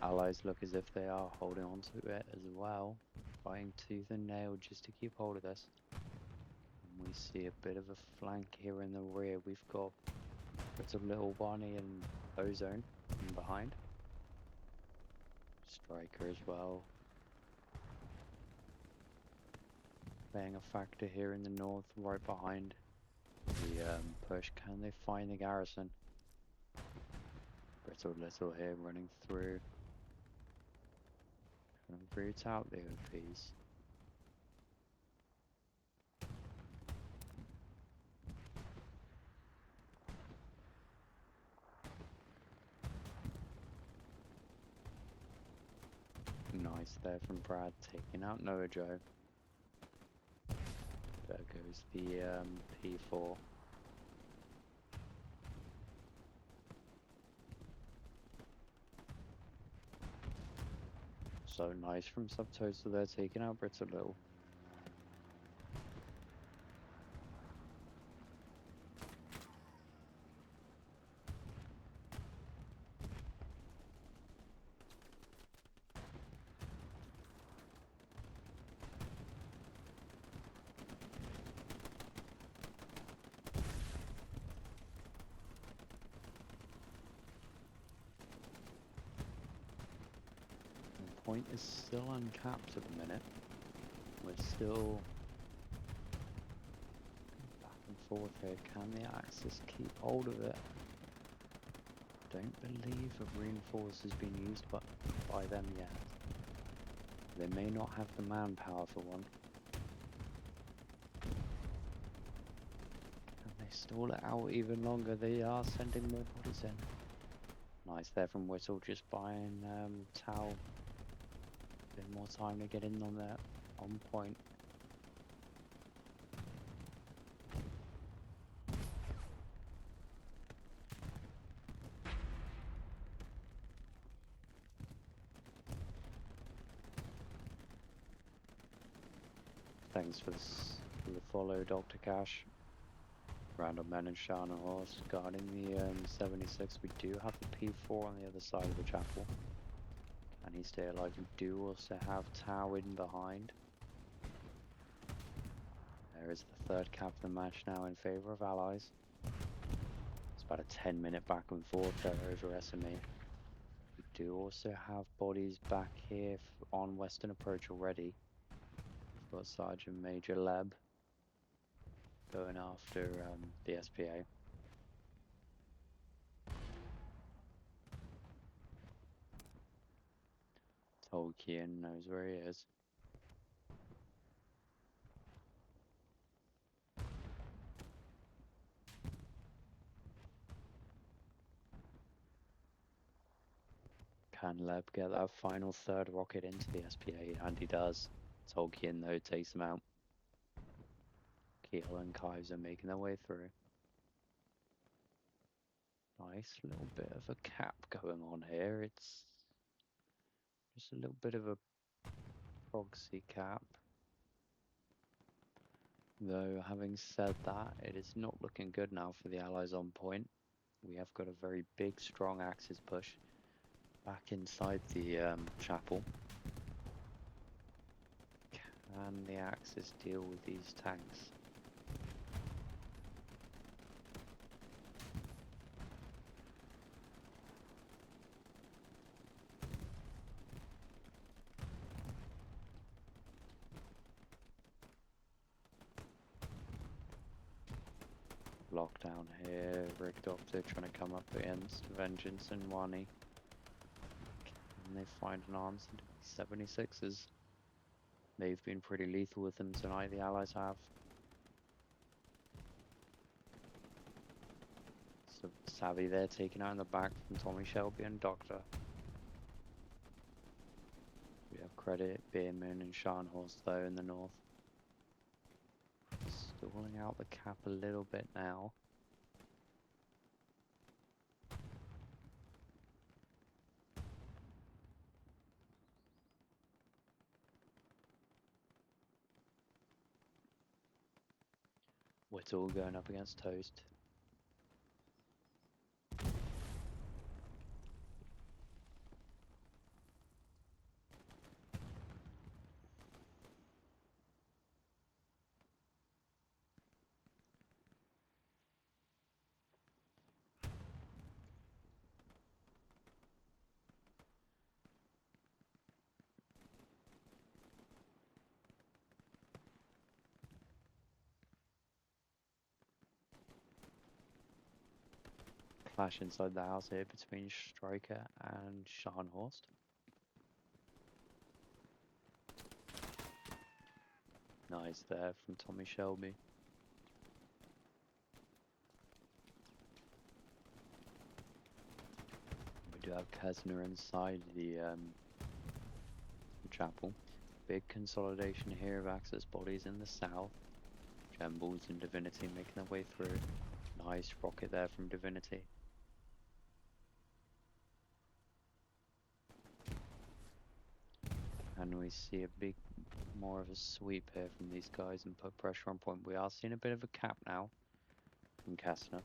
Allies look as if they are holding on to it as well, fighting tooth and nail just to keep hold of this. And we see a bit of a flank here in the rear. We've got bits of Little Bonnie and Ozone in behind. Striker as well. Playing a factor here in the north, right behind the push. Can they find the garrison? Brittle Little here running through. Trying to root out the OPs. Nice there from Brad, taking out Noah Joe. There goes the P4. So nice from Subtotal there, taking out Brittle Little. point is still uncapped at the minute. We're still back and forth here. Can the Axis keep hold of it? Don't believe a reinforce has been used by them yet. They may not have the manpower for one. Can they stall it out even longer? They are sending more bodies in. Nice there from Whittle, just buying Tau a bit more time to get in on that on point. Thanks for the follow, Dr. Cash. Random Men and Shana Horse guarding the 76. We do have the P4 on the other side of the chapel. Can he stay alive? We do also have Tau in behind. There is the third cap of the match now in favour of Allies. It's about a 10-minute back and forth there over SME. We do also have bodies back here on Western Approach already. We've got Sergeant Major Leb going after the SPA. Tolkien knows where he is. Can Leb get that final third rocket into the SPA? And he does. Tolkien, though, takes him out. Keel and Kaiser making their way through. Nice little bit of a cap going on here. It's just a little bit of a proxy cap. Though, having said that, it is not looking good now for the Allies on point. We have got a very big, strong Axis push back inside the chapel. Can the Axis deal with these tanks? Lockdown here, Rig Doctor trying to come up against Vengeance and Wani. Can they find an answer to 76s? They've been pretty lethal with them tonight, the Allies have. So Savvy there, taken out in the back from Tommy Shelby and Doctor. We have Credit, Beerman and Scharnhorst though in the north. Stalling out the cap a little bit now. Whittle going up against Toast. Clash inside the house here between Striker and Scharnhorst. Nice there from Tommy Shelby. We do have Kesner inside the chapel. Big consolidation here of Axis bodies in the south. Gemballs and Divinity making their way through. Nice rocket there from Divinity. And we see a big, more of a sweep here from these guys and put pressure on point. We are seeing a bit of a cap now from Kastner.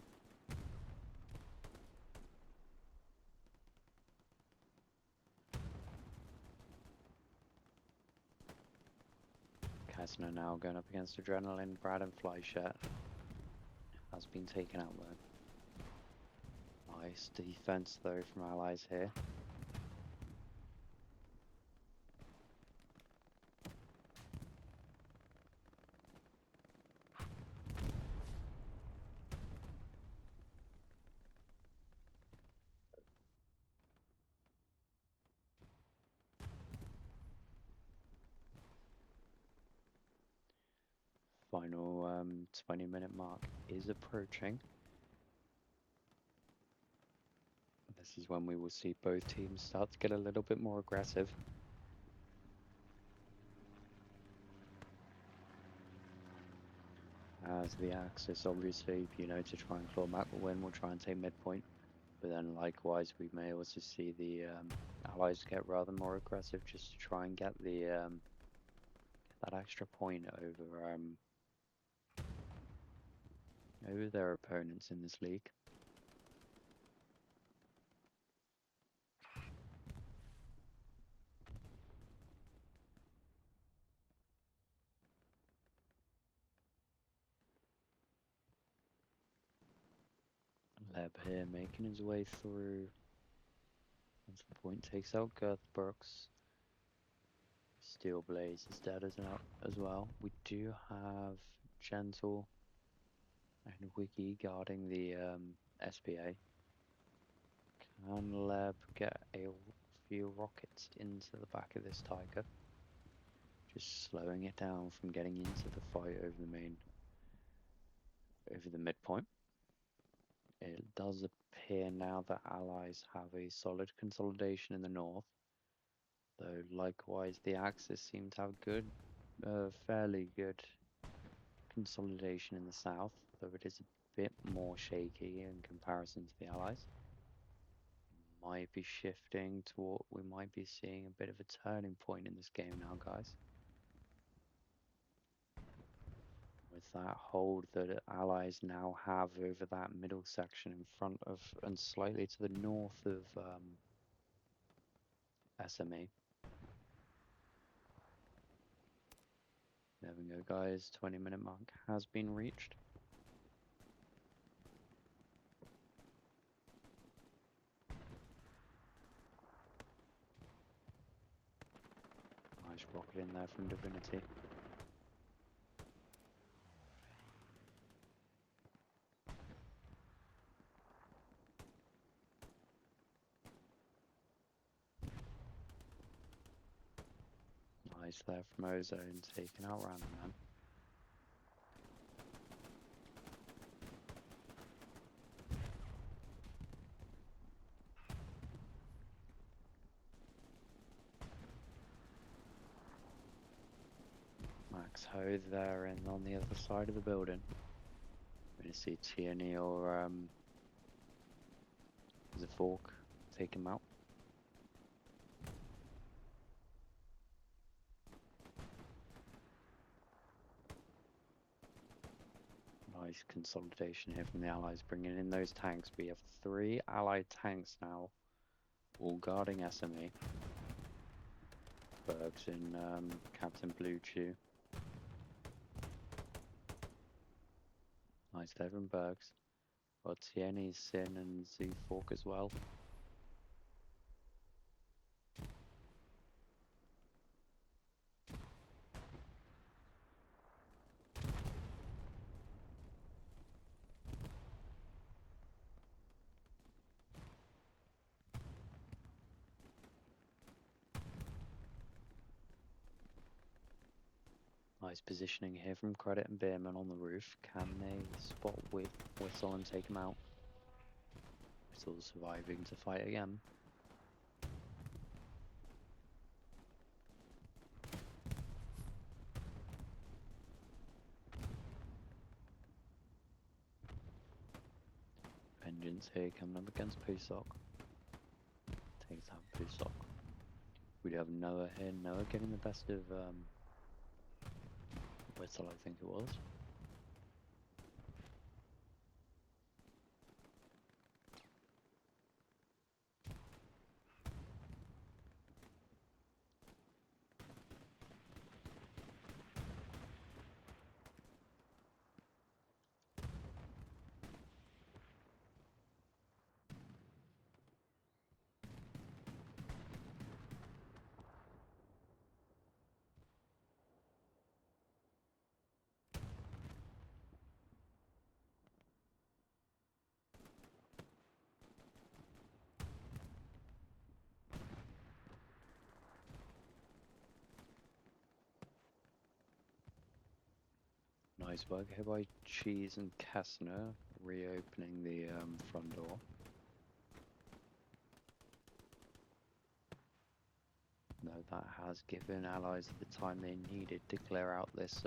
Kastner now going up against Adrenaline, Brad and Flyshet. Has been taken out though. Nice defense though from Allies here. final 20-minute mark is approaching. This is when we will see both teams start to get a little bit more aggressive. As the Axis, obviously, to try and claw back the win, we'll try and take midpoint. But then likewise, we may also see the Allies get rather more aggressive just to try and get the that extra point over their opponents in this league. Leb here making his way through. As the point takes out Girth Brooks. Steel Blaze is dead as well. We do have Gentle and Wiki guarding the SPA. Can Leb get a few rockets into the back of this Tiger? Just slowing it down from getting into the fight over the midpoint. It does appear now that Allies have a solid consolidation in the north, though likewise the Axis seem to have fairly good consolidation in the south, though it is a bit more shaky in comparison to the Allies. Might be shifting toward, we might be seeing a bit of a turning point in this game now, guys. With that hold that Allies now have over that middle section in front of and slightly to the north of SME. There we go, guys. 20-minute mark has been reached. Nice rocket in there from Divinity. Nice there from Ozone, taking out Random Man. Max Ho there and on the other side of the building. We're going to see Tierney or Zafork take him out. Nice consolidation here from the Allies, bringing in those tanks. We have 3 Allied tanks now, all guarding SME. Bergs in Captain Blue Chew. Nice there from Bergs. Got Tierney, Sin and Z-Fork as well. Nice positioning here from Credit and Beerman on the roof. Can they spot Whistle and take him out? Whistle surviving to fight again. Vengeance here coming up against Pusok. Takes out Pusok. We do have Noah here. Noah getting the best of Whistle, I think it was. Nice work here by Cheese and Kessner, reopening the front door. No, that has given allies the time they needed to clear out this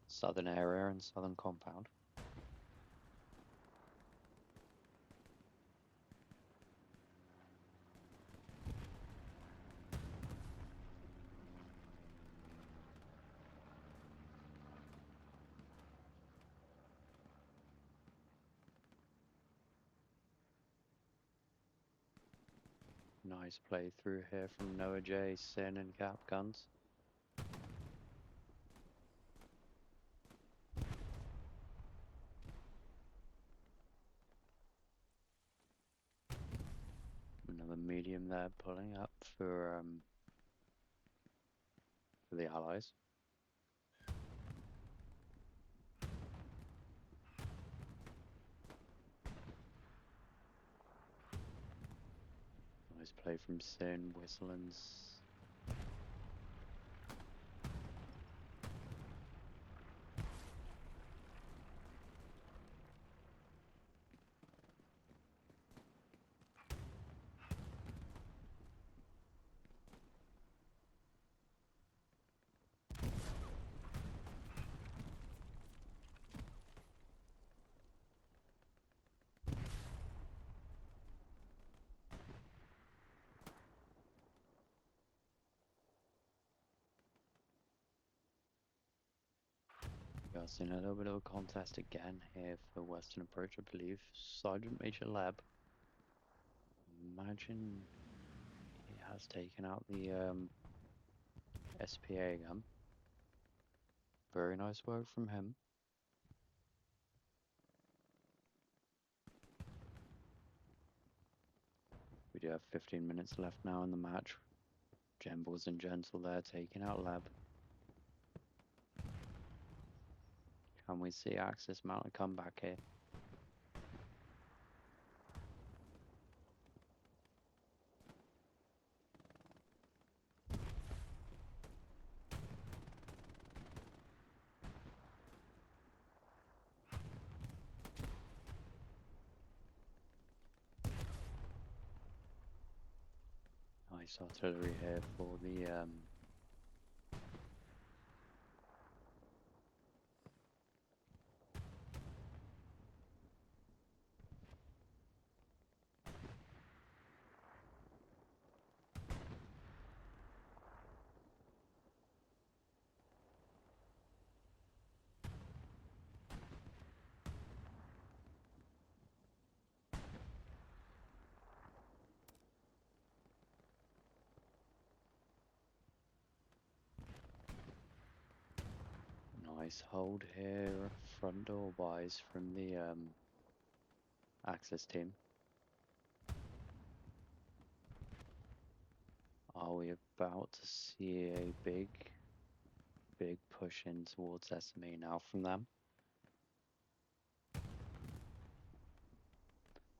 southern area and southern compound. Nice playthrough here from Noah J, Sin and Cap Guns. Another medium there pulling up for the allies. Nice play from Sin, Whistlands. We are seeing a little bit of a contest again here for Western Approach, I believe. Sergeant Major Lab. Imagine he has taken out the SPA gun. Very nice work from him. We do have 15 minutes left now in the match. Gembles and Gentle there taking out Lab. Can we see Axis mount a comeback here? Nice artillery here for the nice hold here, front door wise from the Axis team. Are we about to see a big push in towards SME now from them?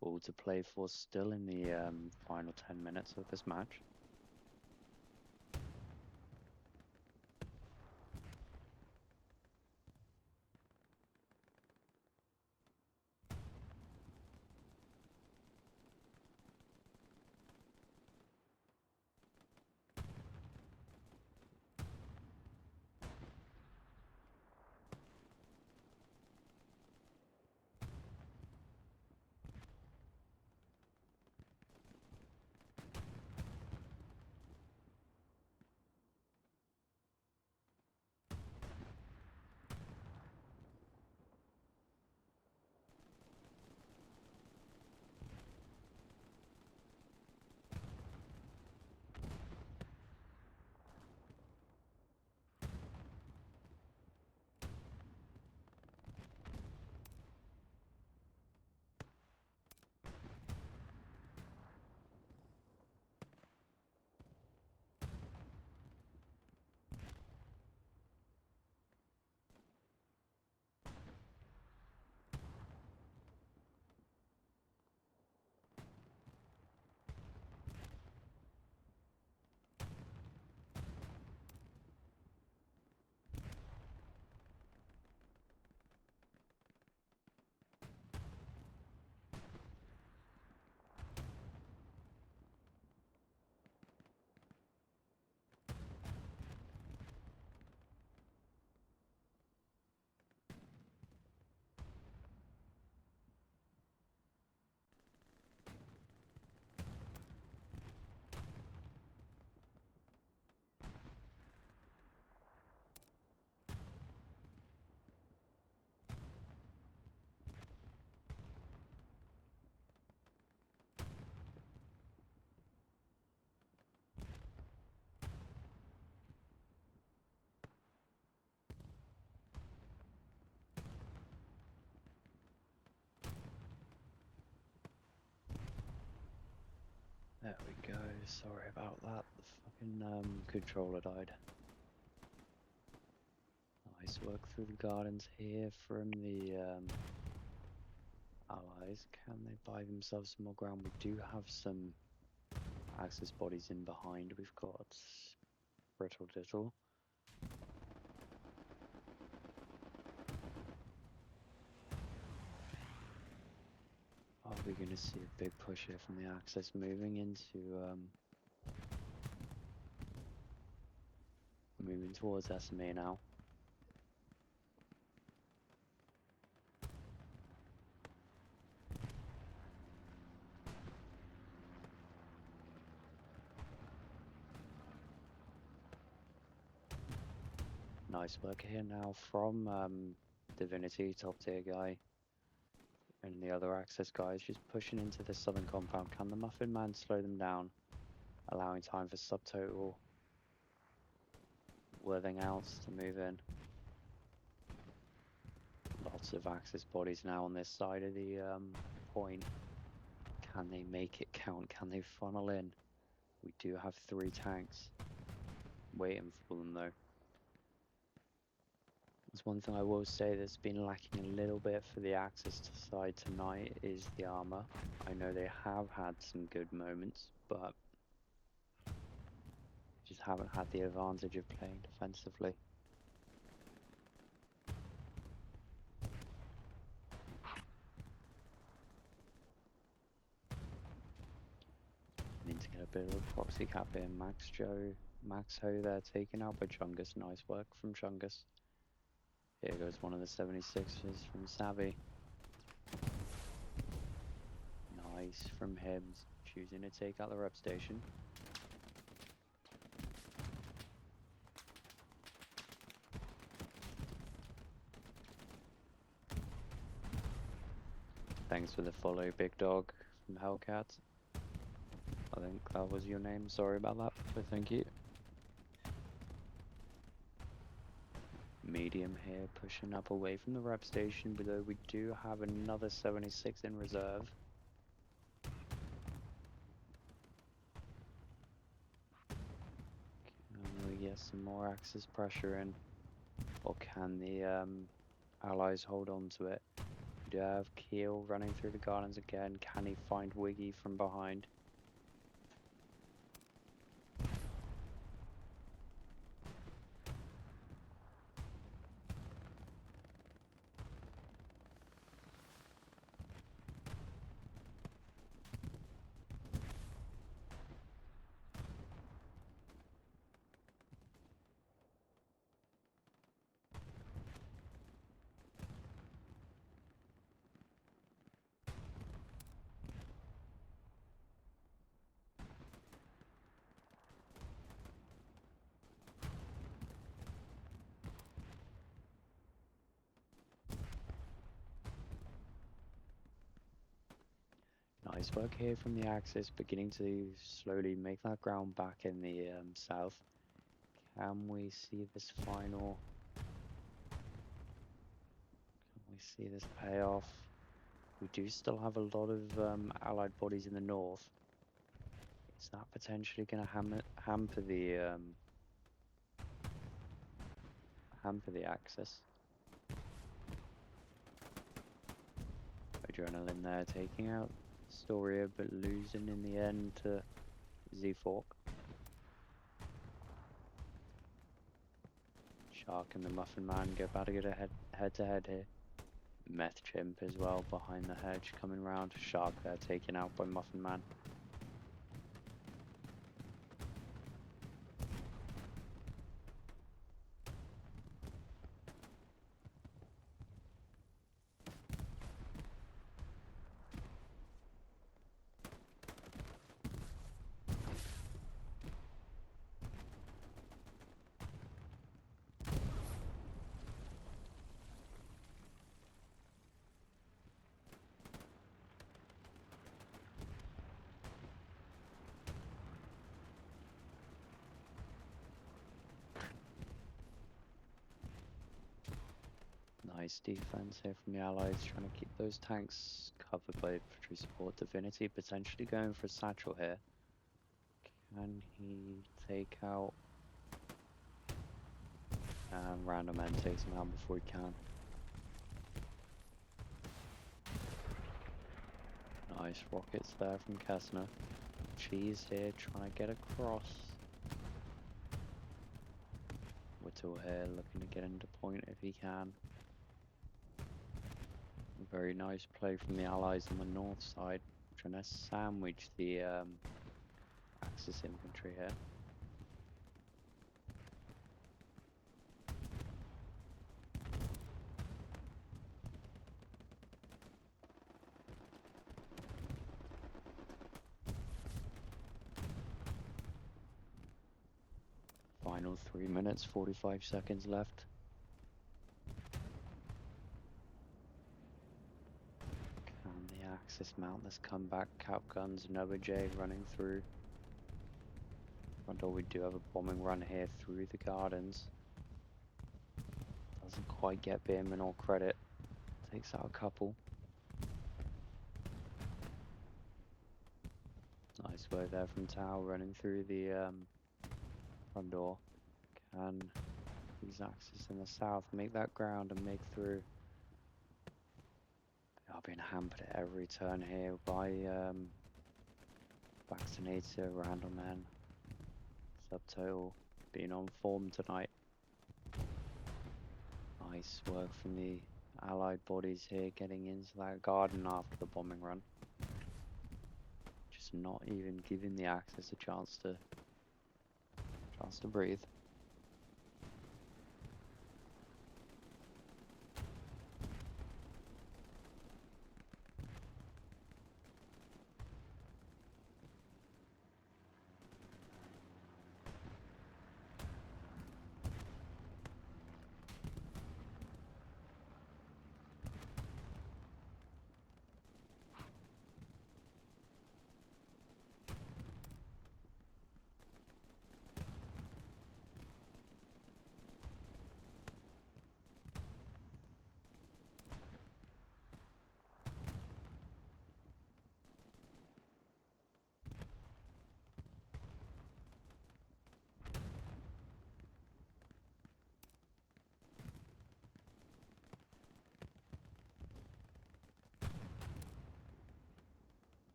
All to play for still in the final 10 minutes of this match. There we go. Sorry about that. The fucking controller died. Nice work through the gardens here from the allies. Can they buy themselves some more ground? We do have some Axis bodies in behind. We've got Brittle Diddle. Are we going to see a big push here from the Axis moving towards SMA now? Nice work here now from Divinity, top tier guy, and the other Axis guys just pushing into the southern compound. Can the Muffin Man slow them down, allowing time for subtotal worthing outs to move in? Lots of Axis bodies now on this side of the point. Can they make it count? Can they funnel in? We do have 3 tanks waiting for them though. There's one thing I will say that's been lacking a little bit for the Axis side tonight is the armor. I know they have had some good moments, but just haven't had the advantage of playing defensively. Need to get a bit of a proxy cap in. Max Ho there taken out by Chungus. Nice work from Chungus. Here goes one of the 76ers from Savvy. Nice from him, choosing to take out the rep station. Thanks for the follow, Big Dog from Hellcat. I think that was your name. Sorry about that, but thank you. Medium here, pushing up away from the rep station, but though we do have another 76 in reserve. Can we get some more Axis pressure in? Or can the allies hold on to it? We do have Keel running through the gardens again. Can he find Wiggy from behind? Nice work here from the Axis, beginning to slowly make that ground back in the south. Can we see this final? Can we see this payoff? We do still have a lot of allied bodies in the north. Is that potentially going to hamper the Axis? Adrenaline there, taking out Storia, but losing in the end to Z-Fork. Shark and the Muffin Man about to get a head to head here. Meth Chimp as well behind the hedge coming round. Shark there taken out by Muffin Man. Nice defense here from the allies, trying to keep those tanks covered by infantry support. Divinity potentially going for a satchel here. Can he take out? And random man takes him out before he can. Nice rockets there from Kessner. Cheese here trying to get across. Whittle here looking to get into point if he can. A very nice play from the Allies on the north side, trying to sandwich the Axis infantry here. Final 3 minutes, 45 seconds left. Can the Axis mount this comeback? Cap guns, Nova J running through. Front door, we do have a bombing run here through the gardens. Doesn't quite get Bierman or credit. Takes out a couple. Nice work there from Tau running through the front door. Can these Axis in the south make that ground and make through? They are being hampered at every turn here by Vaccinator, Randall Man, Subtotal being on form tonight. Nice work from the Allied bodies here getting into that garden after the bombing run. Just not even giving the Axis a chance to breathe.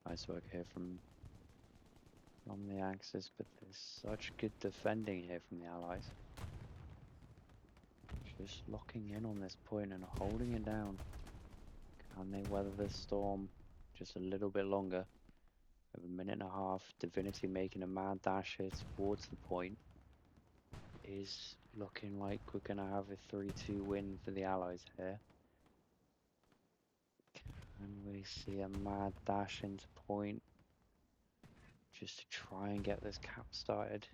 Nice work here from the Axis, but there's such good defending here from the Allies. Just locking in on this point and holding it down. Can they weather this storm just a little bit longer? Over a minute and a half, Divinity making a mad dash here towards the point. Is looking like we're going to have a 3-2 win for the Allies here. Can we see a mad dash into point? Just to try and get this cap started.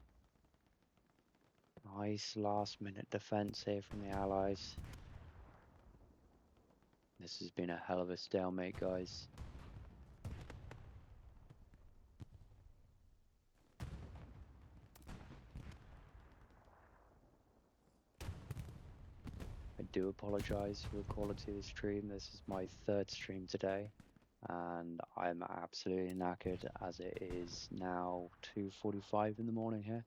Nice last minute defense here from the Allies. This has been a hell of a stalemate, guys. I do apologize for the quality of the stream. This is my third stream today, and I'm absolutely knackered as it is now 2:45 in the morning here.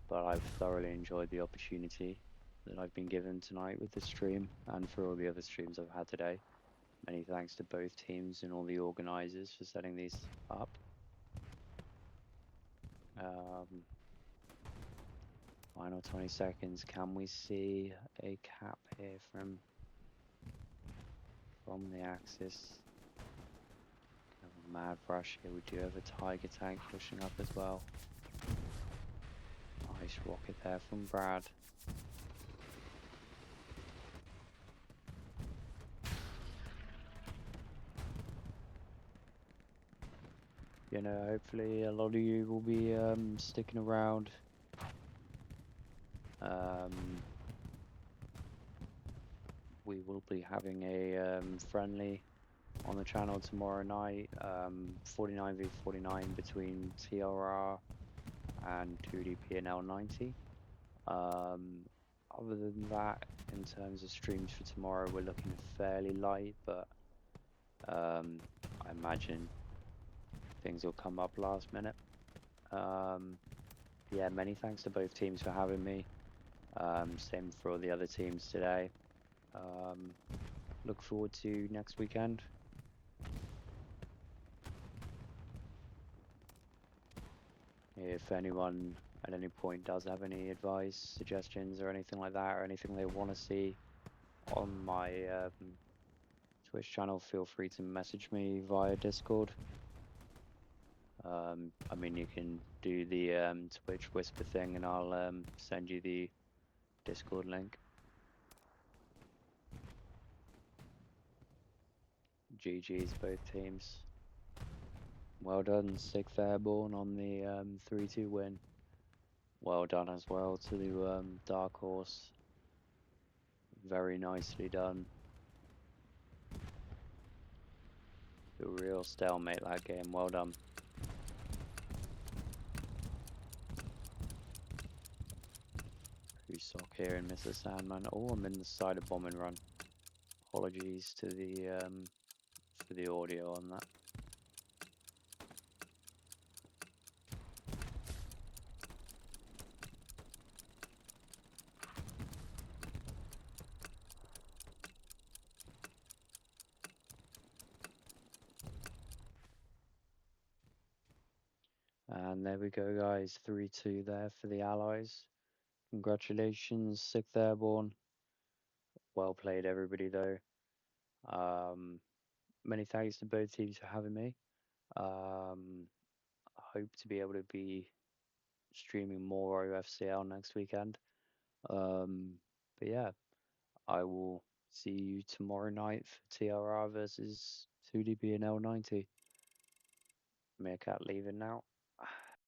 But I've thoroughly enjoyed the opportunity that I've been given tonight with the stream and for all the other streams I've had today. Many thanks to both teams and all the organizers for setting these up. Final 20 seconds. Can we see a cap here from the Axis? Kind of a mad rush here. We do have a Tiger tank pushing up as well. Nice rocket there from Brad. You know, hopefully a lot of you will be sticking around. We will be having a friendly on the channel tomorrow night, 49v49 between TRR and 2DP and L90. Other than that, in terms of streams for tomorrow, we're looking fairly light, but I imagine things will come up last minute. Yeah, many thanks to both teams for having me. Same for all the other teams today. Look forward to next weekend. If anyone at any point does have any advice, suggestions, or anything like that, or anything they want to see on my Twitch channel, feel free to message me via Discord. I mean, you can do the Twitch whisper thing, and I'll send you the Discord link. GG's both teams. Well done, 6th Airborne on the 3-2 win. Well done as well to the Darkhorse. Very nicely done. A real stalemate that game. Well done. Sock here and Mr. Sandman. Oh, I'm in the side of bomb and run. Apologies to the for the audio on that. And there we go, guys. 3-2 there for the Allies. Congratulations, 6th Airborne. Well played, everybody, though. Many thanks to both teams for having me. I hope to be able to be streaming more OSCL next weekend. But yeah, I will see you tomorrow night for TRR versus 2DB and L90. Meerkat leaving now.